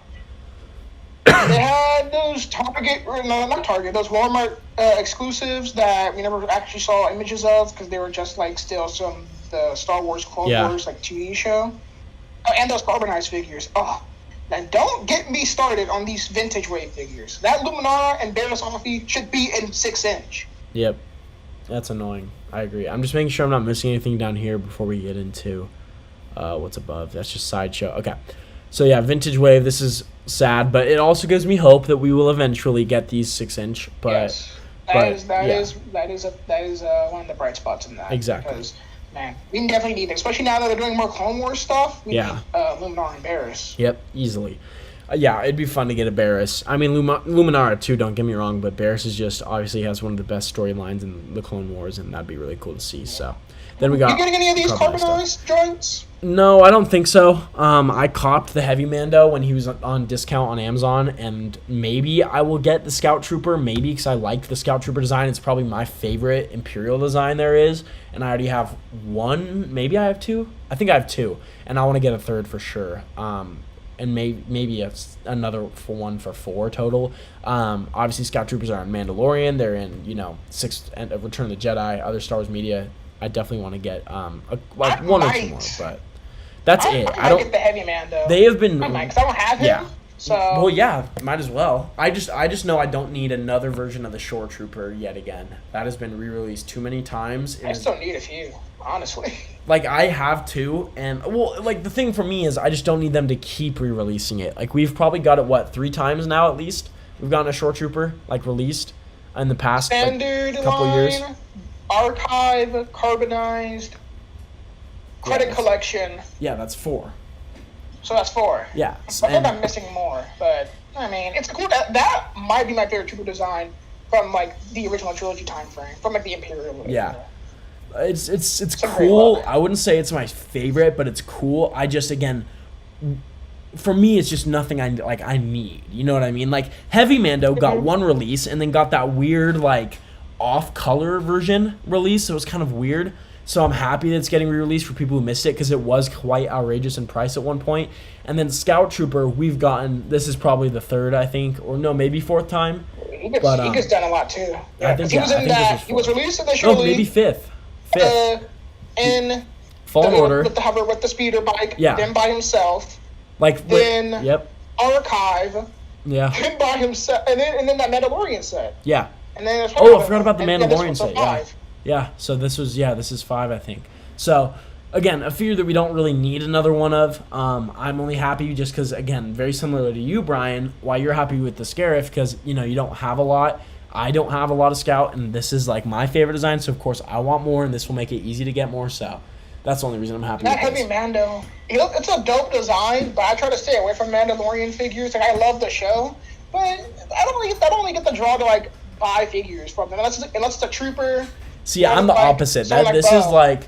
They had those those Walmart exclusives that we never actually saw images of because they were just like still the Star Wars Clone Wars like TV show. Oh, and those carbonized figures. Oh, now don't get me started on these vintage wave figures. That Luminara and Barris Offee should be in 6-inch. Yep. That's annoying. I agree. I'm just making sure I'm not missing anything down here before we get into what's above. That's just Sideshow. Okay. So, yeah, Vintage Wave. This is sad, but it also gives me hope that we will eventually get these 6-inch. But yes. That is one of the bright spots in that. Exactly. Because Man, we definitely need it, especially now that they're doing more Clone Wars stuff. We Yeah. need Luminar and Barris. Yep, easily. Yeah, it'd be fun to get a Barris. I mean, Luminara too, don't get me wrong, but Barris is just obviously has one of the best storylines in the Clone Wars, and that'd be really cool to see. So then we got. You getting any of these carbonized carbonized joints? No, I don't think so. I copped the Heavy Mando when he was on discount on Amazon, and maybe I will get the Scout Trooper, maybe because I like the Scout Trooper design. It's probably my favorite Imperial design there is, and I already have one. Maybe I have two. I think I have two, and I want to get a third for sure. And maybe another for one for 4 total. Obviously, Scout Troopers are in Mandalorian. They're in Return of the Jedi, other Star Wars media. I definitely want to get one or two more, but that's it. I don't get the Heavy Mando. They have been. I might, 'cause I don't have him. Yeah. So. Well, yeah, might as well. I just know I don't need another version of the Shore Trooper yet again. That has been re-released too many times. I just don't need a few, honestly. Like, I have two, and, well, like, the thing for me is I just don't need them to keep re-releasing it. Like, we've probably got it, 3 times now at least? We've gotten a Shore Trooper, like, released in the past, Standard couple line, years. Archive, Carbonized, Credit Collection. Yeah, that's 4. So that's 4. Yeah. I think I'm missing more, but, I mean, it's cool. That might be my favorite Trooper design from, like, the original trilogy time frame, from, like, the Imperial. Yeah. It's cool. I wouldn't say it's my favorite, but it's cool. I just, again, for me, it's just nothing I need. You know what I mean? Like, Heavy Mando got one release and then got that weird, like, off-color version release. So it was kind of weird. So I'm happy that it's getting re-released for people who missed it, because it was quite outrageous in price at one point. And then Scout Trooper, we've gotten, this is probably the 3rd, I think, or no, maybe 4th time. He gets done a lot, too. Yeah, I think he was released initially. Oh, maybe 5th. In Fallen Order with the hover with the speeder bike, yeah. Then by himself, then yep. Archive, yeah, then by himself, and then that Mandalorian set, yeah, and then I forgot about the Mandalorian set, yeah. So this is 5, I think. So again, a figure that we don't really need another one of. I'm only happy just because, again, very similar to you, Brian, why you're happy with the Scarif, because you don't have a lot. I don't have a lot of Scout, and this is like my favorite design, so of course I want more, and this will make it easy to get more, so that's the only reason I'm happy with Heavy Mando, it's a dope design, but I try to stay away from Mandalorian figures. Like, I love the show, but I don't really get the draw to, like, buy figures from them, unless it's a Trooper. See, I'm the opposite. This is, like,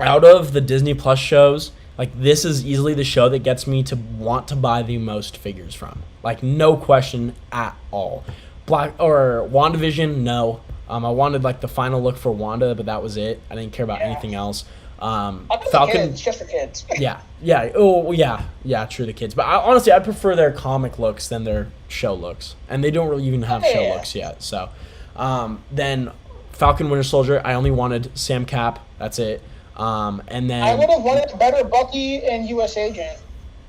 out of the Disney Plus shows, like, this is easily the show that gets me to want to buy the most figures from. Like, no question at all. WandaVision, no. I wanted, like, the final look for Wanda, but that was it. I didn't care about anything else. Falcon, kids, just for kids. yeah. Oh, yeah. True, the kids. But honestly, I prefer their comic looks than their show looks, and they don't really even have show looks yet. So, then Falcon Winter Soldier, I only wanted Sam Cap. That's it. And then I would have wanted better Bucky and U.S. Agent.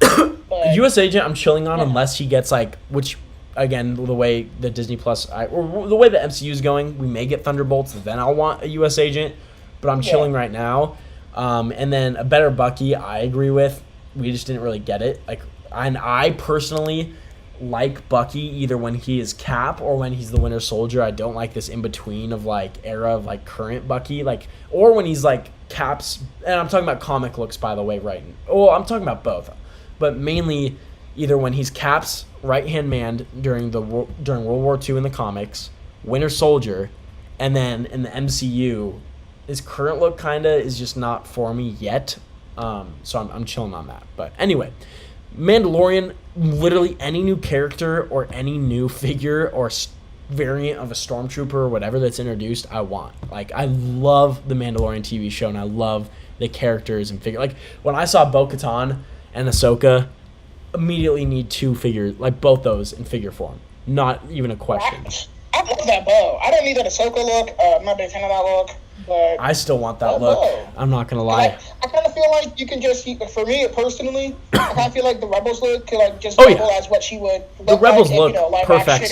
U.S. Agent, I'm chilling on unless he gets, like, which. Again, the way the Disney Plus, or the way the MCU is going, we may get Thunderbolts. Then I'll want a U.S. Agent, but I'm chilling right now. And then a better Bucky, I agree with. We just didn't really get it. Like, and I personally like Bucky either when he is Cap or when he's the Winter Soldier. I don't like this in between of, like, era of, like, current Bucky, like, or when he's, like, Cap's. And I'm talking about comic looks, by the way, right? Oh, I'm talking about both, but mainly either when he's Cap's right-hand man during World War II in the comics, Winter Soldier, and then in the MCU, his current look is just not for me yet. So I'm chilling on that. But anyway, Mandalorian, literally any new character or any new figure or variant of a stormtrooper or whatever that's introduced, I want. Like, I love the Mandalorian TV show, and I love the characters and figure. Like, when I saw Bo-Katan and Ahsoka, immediately need 2 figures, like both those in figure form. Not even a question. I love that bow. I don't need that Ahsoka look. I'm not a big fan of that look, but I still want that look. Bow. I'm not gonna lie. I kind of feel like you can just, for me personally, I kind of feel like the Rebels look could, like, just double as what she would look the Rebels like, look perfect.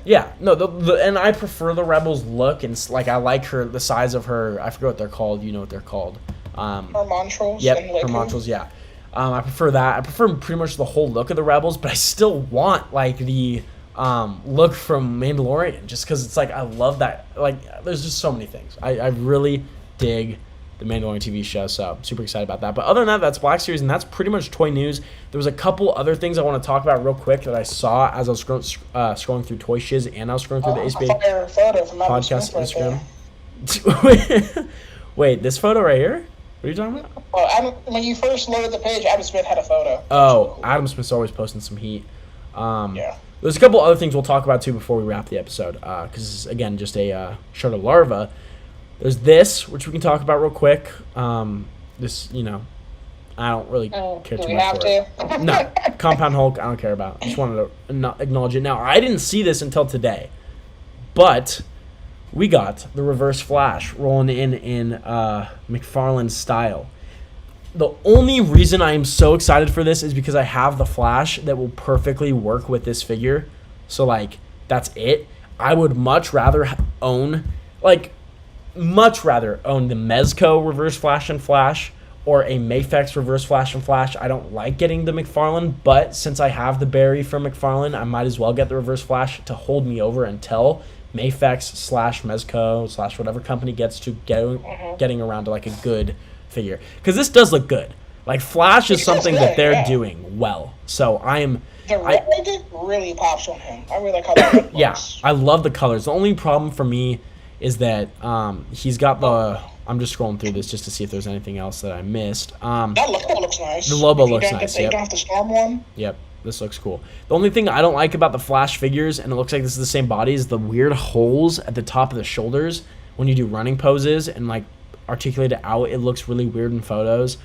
Yeah, no, and I prefer the Rebels look, and, like, I like the size of her. I forget what they're called. You know what they're called? Her montrals. Yep, her montrals. Yeah. I prefer that. I prefer pretty much the whole look of the Rebels, but I still want, like, the look from Mandalorian, just because it's like I love that. Like, there's just so many things. I really dig the Mandalorian TV show, so super excited about that. But other than that, that's Black Series, and that's pretty much toy news. There was a couple other things I want to talk about real quick that I saw as I was scrolling through Toy Shiz, and I was scrolling through the SBA podcast Instagram. Wait, this photo right here? What are you talking about? Well, when you first loaded the page, Adam Smith had a photo. Oh, cool. Adam Smith's always posting some heat. Yeah. There's a couple other things we'll talk about, too, before we wrap the episode, because this is, again, just a short of Larva. There's this, which we can talk about real quick. This, I don't really care too much for it. No, Compound Hulk, I don't care about. I just wanted to acknowledge it. Now, I didn't see this until today, but we got the Reverse Flash rolling in McFarlane style. The only reason I am so excited for this is because I have the Flash that will perfectly work with this figure. So, that's it. I would much rather own the Mezco Reverse Flash and Flash or a Mafex Reverse Flash and Flash. I don't like getting the McFarlane, but since I have the Barry from McFarlane, I might as well get the Reverse Flash to hold me over until Mafex / whatever company gets to getting around to a good figure. Because this does look good. Flash is something that they're doing well. So I am... The red really pops on him. I really like how that looks. Yeah, I love the colors. The only problem for me is that he's got the... I'm just scrolling through this just to see if there's anything else that I missed. That logo looks nice. The logo looks nice, You don't have the Storm one. Yep, this looks cool. The only thing I don't like about the Flash figures, and it looks like this is the same body, is the weird holes at the top of the shoulders. When you do running poses and, articulate it out, it looks really weird in photos.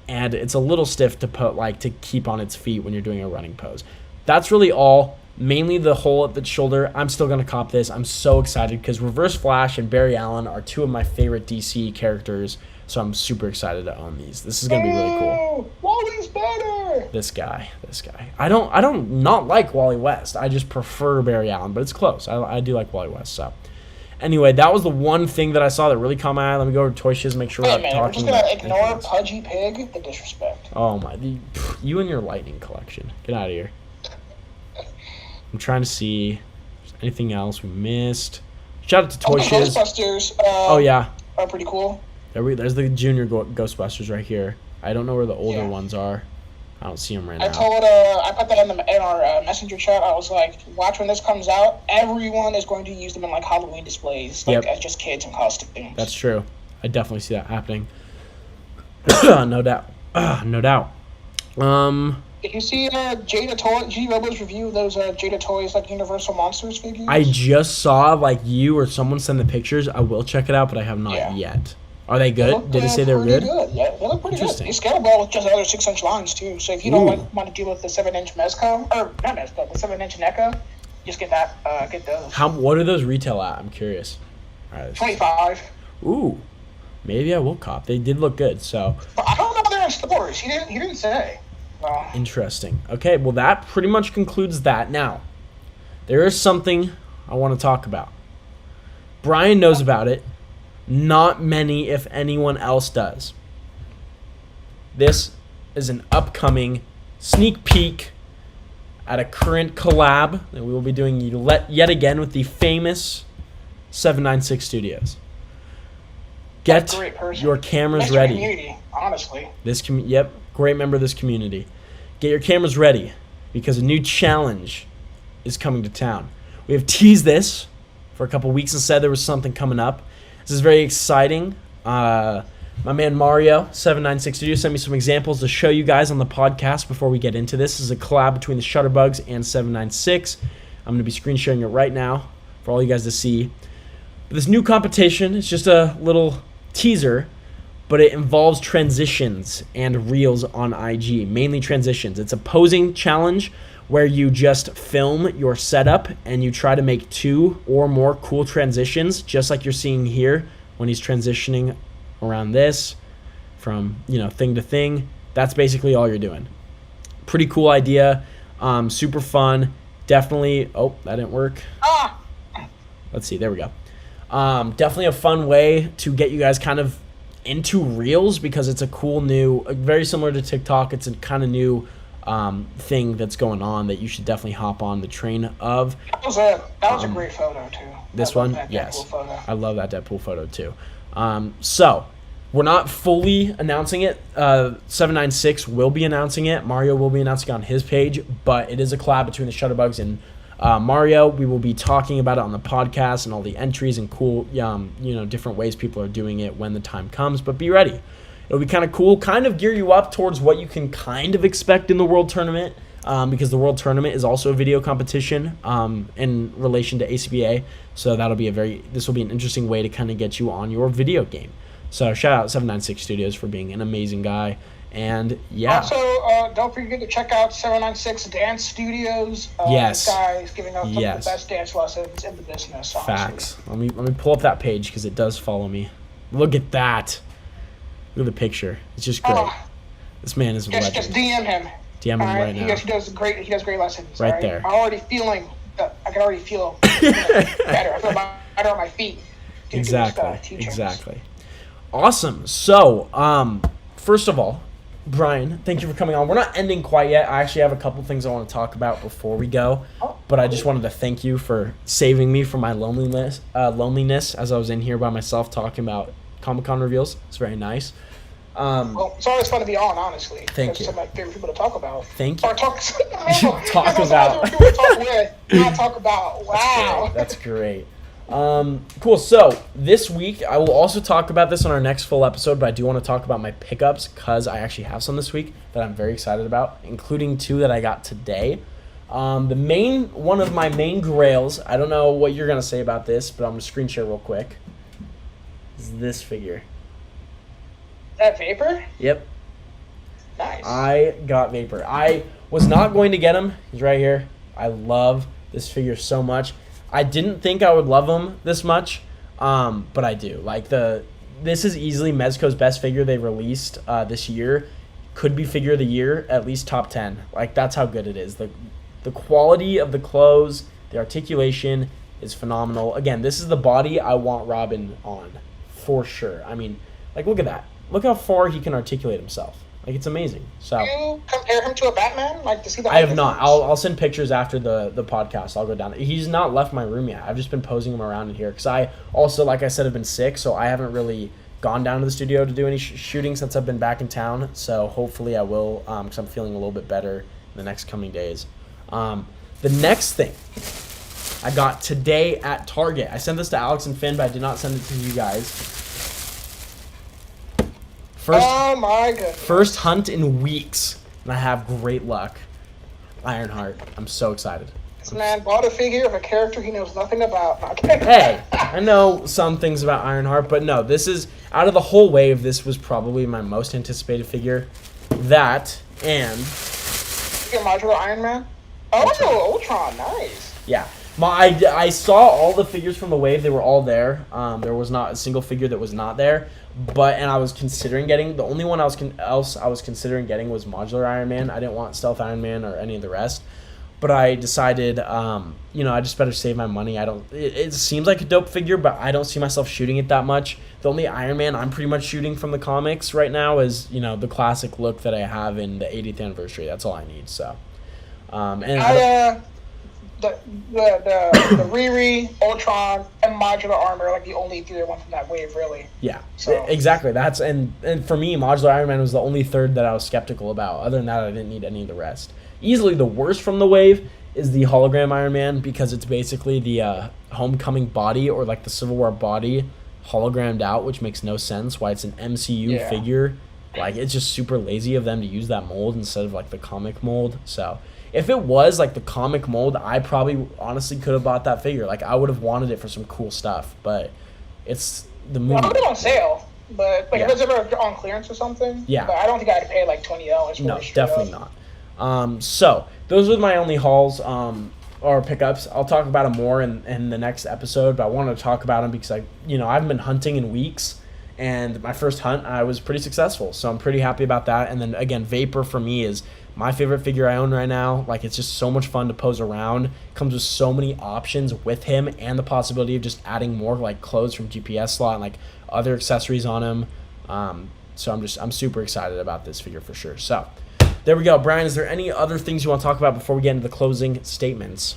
And it's a little stiff to put, to keep on its feet when you're doing a running pose. That's really all. Mainly the hole at the shoulder. I'm still going to cop this. I'm so excited because Reverse Flash and Barry Allen are two of my favorite DC characters, so I'm super excited to own these. This is going to be really cool. Wally's better! This guy. I don't not like Wally West. I just prefer Barry Allen, but it's close. I do like Wally West, so... Anyway, that was the one thing that I saw that really caught my eye. Let me go over to Toy Shiz and make sure we're not talking about... We're just going to ignore Pudgy Pig, the disrespect. Oh, my... You and your lightning collection. Get out of here. I'm trying to see if there's anything else we missed. Shout out to Toy Shiz. Ghostbusters are pretty cool. There's the junior Ghostbusters right here. I don't know where the older ones are. I don't see them right now. I put that in our messenger chat. I was like, watch when this comes out. Everyone is going to use them in Halloween displays, as just kids in costumes. That's true. I definitely see that happening. No doubt. No doubt. Did you see G Robo's review those Jada Toys Universal Monsters figures? I just saw you or someone send the pictures. I will check it out, but I have not yet. Are they good? Did it say they were good? Yeah, they look pretty good. They scale well with just other 6-inch lines too. So if you don't want to deal with the 7-inch Mezco, or not Mezco, the 7-inch NECA, just get that. Get those. What are those retail at? I'm curious. All right, $25. Ooh, maybe I will cop. They did look good. So. But I don't know if they're in stores. He didn't say. Interesting. Okay, well that pretty much concludes that. Now, there is something I want to talk about. Brian knows about it. Not many, if anyone else does. This is an upcoming sneak peek at a current collab that we will be doing yet again with the famous 796 Studios. Get your cameras ready. Community, honestly. Great member of this community. Get your cameras ready because a new challenge is coming to town. We have teased this for a couple weeks and said there was something coming up. This is very exciting. My man Mario, 796 Studio, sent me some examples to show you guys on the podcast before we get into this. This is a collab between the Shutterbugs and 796. I'm going to be screen sharing it right now for all you guys to see. But this new competition is just a little teaser, but it involves transitions and reels on IG, mainly transitions. It's a posing challenge where you just film your setup and you try to make 2 or more cool transitions, just like you're seeing here when he's transitioning around this from thing to thing. That's basically all you're doing. Pretty cool idea, super fun. Definitely. Oh, that didn't work. Let's see. There we go. Definitely a fun way to get you guys kind of into reels because it's a cool new, very similar to TikTok. It's a kind of new thing that's going on that you should definitely hop on the train of. That was a great photo too. This one, yes, I love that Deadpool photo too. So we're not fully announcing it. 796 will be announcing it. Mario will be announcing it on his page, but it is a collab between the Shutterbugs and Mario. We will be talking about it on the podcast and all the entries and cool, different ways people are doing it when the time comes. But be ready. It'll be kind of cool, kind of gear you up towards what you can kind of expect in the World Tournament, because the World Tournament is also a video competition in relation to ACBA. So this will be an interesting way to kind of get you on your video game. So shout out 796 Studios for being an amazing guy. And yeah. Also, don't forget to check out 796 Dance Studios. Yes. This guy is giving out some of the best dance lessons in the business. Honestly. Facts. Let me pull up that page because it does follow me. Look at that. Look at the picture. It's just great. This man is a legend. Just DM him. DM him right now. He does great lessons. Right there. I'm already feeling. I can already feel better. I feel better on my feet. Exactly. Awesome. So, first of all, Brian, thank you for coming on. We're not ending quite yet. I actually have a couple things I want to talk about before we go, but I just wanted to thank you for saving me from my loneliness as I was in here by myself talking about Comic-Con reveals. It's very nice. Well, it's always fun to be on, honestly. Thank you. Some of my favorite people to talk about. Thank you. Or talk about. Wow. That's great. Cool. So this week I will also talk about this on our next full episode, but I do want to talk about my pickups because I actually have some this week that I'm very excited about, including 2 that I got today. One of my main grails, I don't know what you're gonna say about this, but I'm gonna screen share real quick. Is this figure? That Vapor? Yep. Nice. I got Vapor. I was not going to get him. He's right here. I love this figure so much. I didn't think I would love him this much, but I do. This is easily Mezco's best figure they released this year. Could be figure of the year, at least top 10. That's how good it is. The quality of the clothes, the articulation is phenomenal. Again, this is the body I want Robin on, for sure. I mean, look at that. Look how far he can articulate himself. It's amazing. So do you compare him to a Batman? To see the I have not. I'll send pictures after the podcast. I'll go down there. He's not left my room yet. I've just been posing him around in here because I also, like I said, have been sick, so I haven't really gone down to the studio to do any shooting since I've been back in town. So hopefully I will, because I'm feeling a little bit better in the next coming days. The next thing I got today at Target. I sent this to Alex and Finn, but I did not send it to you guys. Oh my goodness. First hunt in weeks, and I have great luck. Ironheart. I'm so excited. This man bought a figure of a character he knows nothing about. Hey, I know some things about Ironheart, but no, this is, out of the whole wave, this was probably my most anticipated figure. That, and... Your modular Iron Man? Oh, Ultron, nice. Yeah. I saw all the figures from the wave. They were all there. There was not a single figure that was not there. And I was considering getting, the only one I was considering getting was modular Iron Man. I didn't want Stealth Iron Man or any of the rest. But I decided, I just better save my money. It seems like a dope figure, but I don't see myself shooting it that much. The only Iron Man I'm pretty much shooting from the comics right now is, the classic look that I have in the 80th anniversary. That's all I need. So, the Riri, Ultron, and modular armor are the only 3 ones from that wave, really. Yeah, so. Exactly. That's and for me, modular Iron Man was the only third that I was skeptical about. Other than that, I didn't need any of the rest. Easily the worst from the wave is the hologram Iron Man because it's basically the Homecoming body or the Civil War body hologrammed out, which makes no sense. Why it's an MCU figure. It's just super lazy of them to use that mold instead of the comic mold. So if it was the comic mold, I probably honestly could have bought that figure. I would have wanted it for some cool stuff, but it's the movie. Well, I put it on sale, but if it's ever on clearance or something, but I don't think I'd pay $20 for it. No, definitely not. So those were my only hauls or pickups. I'll talk about them more in the next episode, but I wanted to talk about them because I haven't been hunting in weeks. And my first hunt, I was pretty successful. So I'm pretty happy about that. And then, again, Vapor for me is my favorite figure I own right now. It's just so much fun to pose around. Comes with so many options with him and the possibility of just adding more, clothes from GPS slot and, other accessories on him. So I'm super excited about this figure for sure. So There we go. Brian, is there any other things you want to talk about before we get into the closing statements?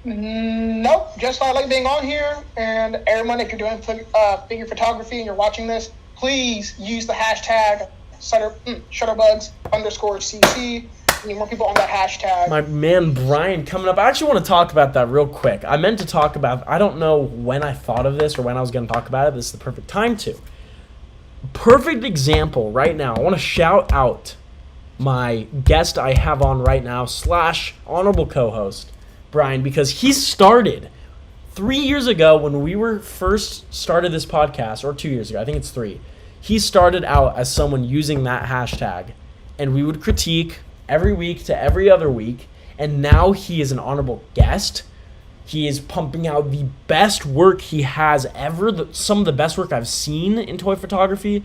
Nope. Just I like being on here. And everyone, if you're doing figure photography and you're watching this, please use the hashtag Shutterbugs_CC. We need more people on that hashtag. My man Brian coming up. I actually want to talk about that real quick. I meant to talk about, I don't know when I thought of this or when I was going to talk about it. This is the perfect time to. Perfect example right now. I want to shout out my guest I have on right now / honorable co-host, Brian, because he started 3 years ago when we were first started this podcast, or 2 years ago. I think it's 3. He started out as someone using that hashtag, and we would critique every week to every other week, and now he is an honorable guest. He is pumping out the best work he has ever, some of the best work I've seen in toy photography.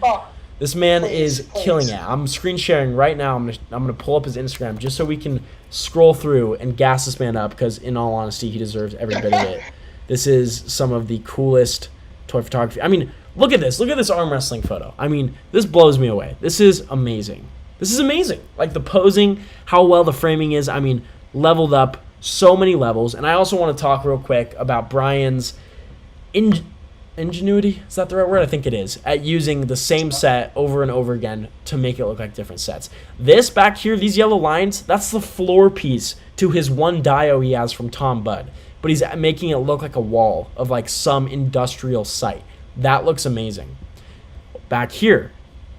This man is killing it. I'm screen sharing right now. I'm gonna pull up his Instagram just so we can scroll through and gas this man up, because in all honesty, he deserves every bit of it. This is some of the coolest toy photography. I mean, look at this. Look at this arm wrestling photo. I mean, this blows me away. This is amazing. This is amazing. Like the posing, how well the framing is. I mean, leveled up so many levels. And I also want to talk real quick about Brian's ingenuity. Is that the right word? I think it is. At using the same set over and over again to make it look like different sets. This back here, these yellow lines, that's the floor piece to his one dio he has from Tom Budd. But he's making it look like a wall of like some industrial site. That looks amazing. Back here,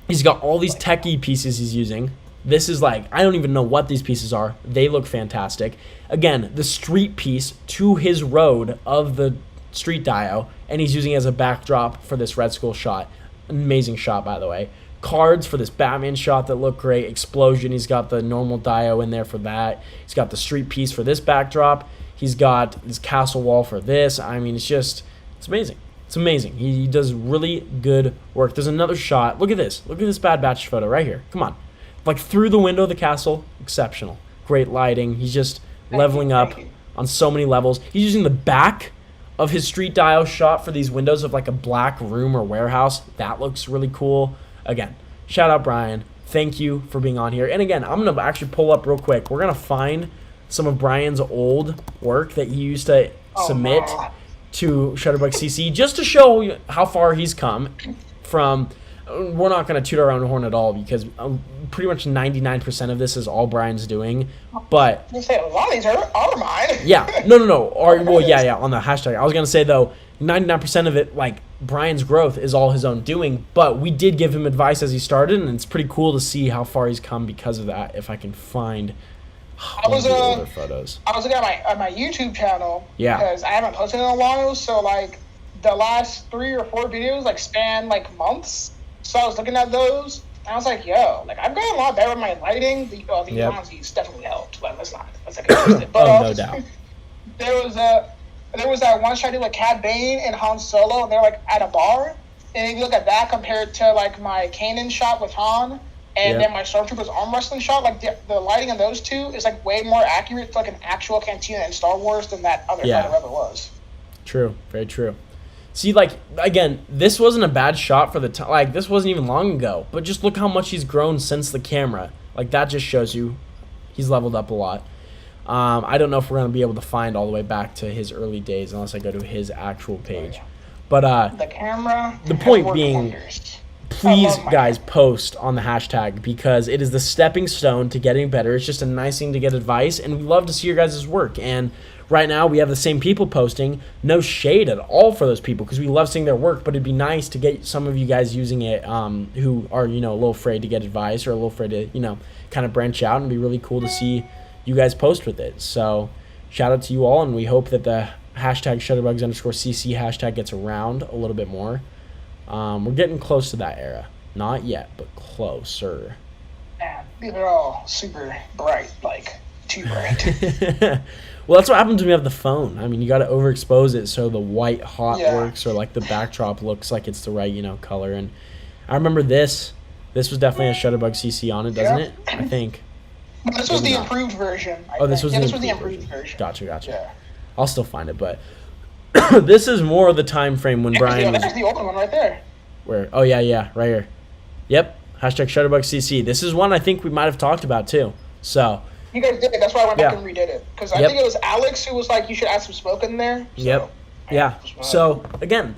he's got all these techie pieces he's using. This is like, I don't even know what these pieces are. They look fantastic. Again, the street piece to his road of the street dio, and he's using it as a backdrop for this Red Skull shot. Amazing shot, by the way. Cards for this Batman shot that look great. Explosion, he's got the normal dio in there for that. He's got the street piece for this backdrop. He's got this castle wall for this. I mean, it's amazing. It's amazing. He does really good work. There's another shot. Look at this. Look at this Bad Batch photo right here. Come on. Like through the window of the castle. Exceptional. Great lighting. He's just leveling up on so many levels. He's using the back of his street dio shot for these windows of like a black room or warehouse. That looks really cool. Again, shout out Brian. Thank you for being on here. And again, I'm going to actually pull up real quick. We're going to find some of Brian's old work that he used to submit to Shutterbugs CC just to show how far he's come from. We're not going to toot our own horn at all, because pretty much 99% of this is all Brian's doing. But you say a lot of these are mine. Yeah, no. Yeah, on the hashtag. I was going to say, though, 99% of it, like, Brian's growth is all his own doing. But we did give him advice as he started, and it's pretty cool to see how far he's come because of that, if I can find older photos. I was looking at my YouTube channel, yeah, because I haven't posted in a while, so like the last 3 or 4 videos like span like months. So I was looking at those, and I was like, yo, like I've gotten a lot better with my lighting. The Lonzi's definitely helped. But let's not get it. But no doubt. There was that one shot I did with Cad Bane and Han Solo, and they're like at a bar. And if you look at that compared to like my Kanan shot with Han, and then my Stormtrooper's arm wrestling shot, like the lighting on those two is like way more accurate to like an actual cantina in Star Wars than that other photo ever was. True, very true. See, like, again, this wasn't a bad shot for the time. Like, this wasn't even long ago. But just look how much he's grown since the camera. Like, that just shows you he's leveled up a lot. I don't know if we're going to be able to find all the way back to his early days unless I go to his actual page. But the camera. The point being, please, guys, post on the hashtag, because it is the stepping stone to getting better. It's just a nice thing to get advice, and we love to see your guys' work. And right now, we have the same people posting. No shade at all for those people, because we love seeing their work, but it'd be nice to get some of you guys using it who are, a little afraid to get advice or a little afraid to, kind of branch out, and it'd be really cool to see you guys post with it. So shout out to you all, and we hope that the hashtag Shutterbugs_CC hashtag gets around a little bit more. We're getting close to that era. Not yet, but closer. Man, these are all super bright, like too bright. Well, that's what happens when you have the phone. I mean, you got to overexpose it so the white hot works, or like the backdrop looks like it's the right, color. And I remember this. This was definitely a Shutterbug CC on it, doesn't it? I think. This was the improved version. This was the improved version. Gotcha. Yeah. I'll still find it, but this is more of the time frame when Brian was. There's the open one right there. Where? Oh yeah, right here. Yep. Hashtag ShutterbugsCC. This is one I think we might have talked about too. So. You guys did it. That's why I went back and redid it. Because I think it was Alex who was like, you should add some smoke in there. So, yeah. So, again,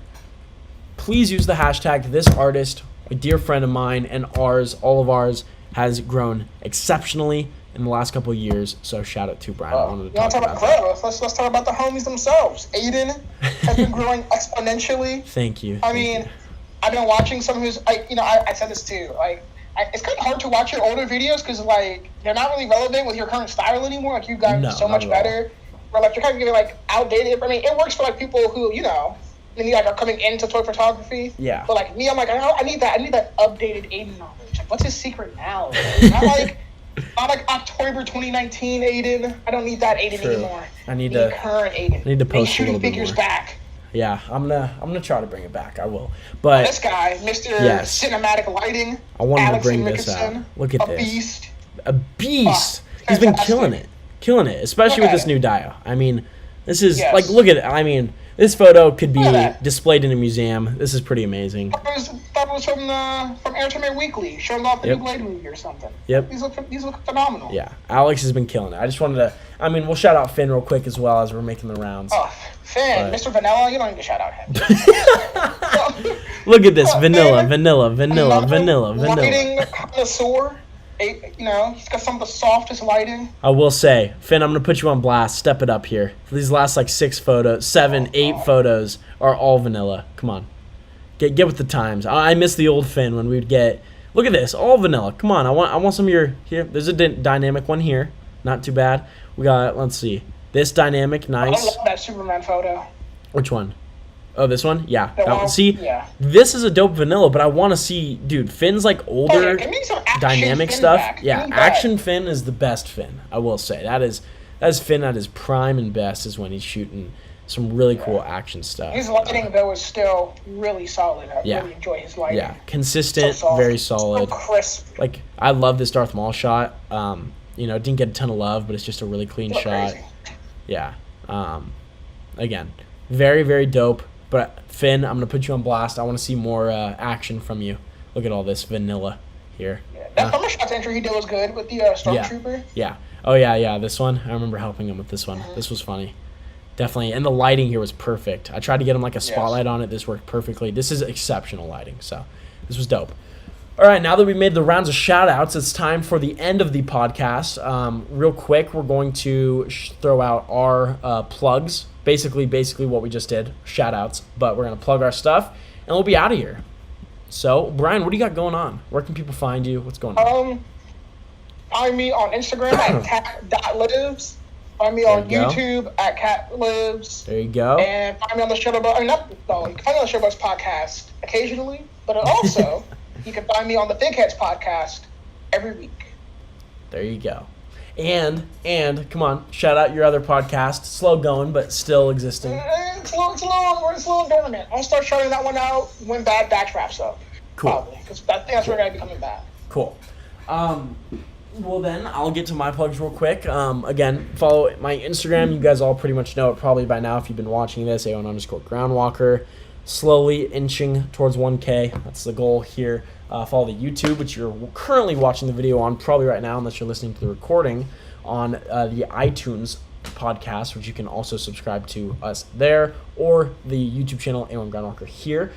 please use the hashtag. This artist, a dear friend of mine and ours, all of ours, has grown exceptionally in the last couple of years. So, shout out to Brian. I wanted to talk about that. Let's talk about the homies themselves. Aiden has been growing exponentially. Thank you. I mean, I've been watching some of his, I said this too, it's kind of hard to watch your older videos because, like, they're not really relevant with your current style anymore. Like, you've gotten so much better. Where, like, you're kind of giving, like, outdated. I mean, it works for, like, people who, maybe, like, are coming into toy photography. Yeah. But, like, me, I'm like, I need that updated Aiden knowledge. Like, what's his secret now? Not like October 2019 Aiden. I don't need that Aiden anymore. I need the current Aiden. I need to post a little bit figures more. Back. Yeah, I'm gonna try to bring it back. I will. But this guy, Mr. Cinematic Lighting, I wanted Alex to bring this out. Look at this. A beast. He's been killing it, especially with this new dial. I mean, this is like, look at it. I mean, this photo could be displayed in a museum. This is pretty amazing. That was from Entertainment Weekly, showing off the new Blade movie or something. Yep. These look phenomenal. Yeah, Alex has been killing it. I just wanted to. I mean, we'll shout out Finn real quick as well as we're making the rounds. Oh, Finn, Mr. Vanilla, you don't need to shout out him. Look at this, vanilla. Lighting connoisseur. He's got some of the softest lighting. I will say, Finn, I'm gonna put you on blast. Step it up here. These last like 8 photos are all vanilla. Come on, get with the times. I miss the old Finn when we'd get. Look at this, all vanilla. Come on, I want some of your here. There's a dynamic one here. Not too bad. We got, let's see, this dynamic, nice. I love that Superman photo. Which one? Oh, this one? Yeah. See, this is a dope vanilla, but I want to see, dude, Finn's like older dynamic stuff. Yeah, action Finn is the best Finn, I will say. That is Finn at his prime and best is when he's shooting some really cool action stuff. His lighting, though, is still really solid. I really enjoy his lighting. Yeah, consistent, very solid. So crisp. Like, I love this Darth Maul shot. It didn't get a ton of love, but it's just a really clean shot. Crazy. Yeah. Again, very, very dope. But Finn, I'm gonna put you on blast. I want to see more action from you. Look at all this vanilla here. Yeah. That Summer Shots entry he did was good with the Stormtrooper. Yeah. Oh yeah. This one, I remember helping him with this one. This was funny. Definitely, and the lighting here was perfect. I tried to get him like a spotlight on it. This worked perfectly. This is exceptional lighting. So this was dope. All right, now that we've made the rounds of shout-outs, it's time for the end of the podcast. Real quick, we're going to throw out our plugs, basically what we just did, shout-outs, but we're going to plug our stuff, and we'll be out of here. So, Brian, what do you got going on? Where can people find you? What's going on? Find me on Instagram at cat.lives. Find me on YouTube at catlives. There you go. And find me on the Shutterbugs, you can find me on the Shutterbugs podcast occasionally, but also... You can find me on the Big Heads podcast every week. There you go. And come on, shout out your other podcast. Slow going, but still existing. It's a little dormant. I'll start shouting that one out when Bad Batch wraps up. Cool. Probably, because I think that's where we're going to be coming back. Cool. Well, then, I'll get to my plugs real quick. Again, follow my Instagram. You guys all pretty much know it probably by now if you've been watching this. A1_Groundwalker. Slowly inching towards 1K. That's the goal here. Follow the YouTube, which you're currently watching the video on probably right now, unless you're listening to the recording on the iTunes podcast, which you can also subscribe to us there, or the YouTube channel, A1_Groundwalker here.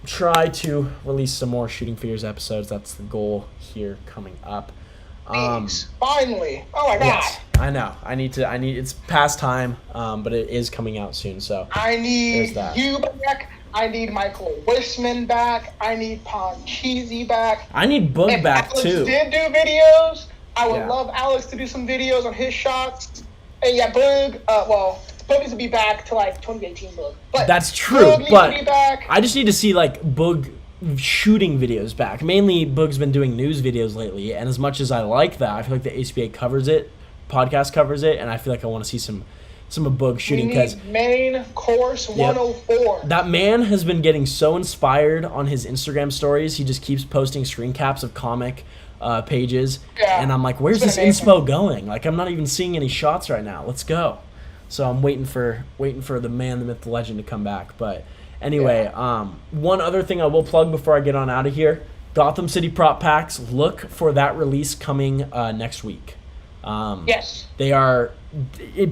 Try to release some more Shooting Figures episodes. That's the goal here coming up. Finally. Oh my god. Yes, I know. It's past time, but it is coming out soon. So I need you back. I need Michael Wishman back. I need Poncheesy back. I need Boog back Alex too. Did do videos. I would love Alex to do some videos on his shots. And Boog. Boog needs to be back to like 2018 Boog. But that's true. Boog but needs to be back. I just need to see like Boog shooting videos back. Mainly, Boog's been doing news videos lately, and as much as I like that, I feel like the ACBA podcast covers it, and I feel like I want to see some of Boog shooting because main course 104. That man has been getting so inspired on his Instagram stories. He just keeps posting screen caps of comic pages, and I'm like, where's this inspo going? Like, I'm not even seeing any shots right now. Let's go. So I'm waiting for the man, the myth, the legend to come back. But anyway, one other thing I will plug before I get on out of here. Gotham City prop packs, look for that release coming next week. Yes. They are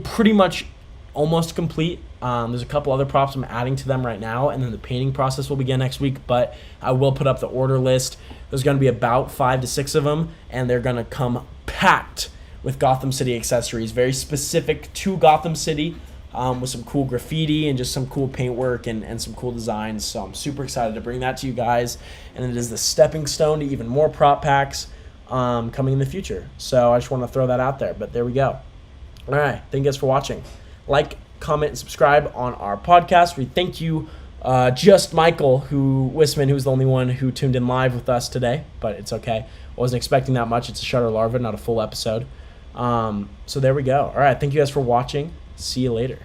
pretty much almost complete. There's a couple other props I'm adding to them right now, and then the painting process will begin next week, but I will put up the order list. There's going to be about 5 to 6 of them, and they're going to come packed with Gotham City accessories, very specific to Gotham City, with some cool graffiti and just some cool paintwork and some cool designs. So I'm super excited to bring that to you guys, and it is the stepping stone to even more prop packs coming in the future. So I just want to throw that out there, but there we go. All right, thank you guys for watching. Like, comment, and subscribe on our podcast. We thank you, just Michael Wisman, who's the only one who tuned in live with us today, but it's okay. I wasn't expecting that much. It's a Shutter Larva, not a full episode. So there we go. All right, thank you guys for watching. See you later.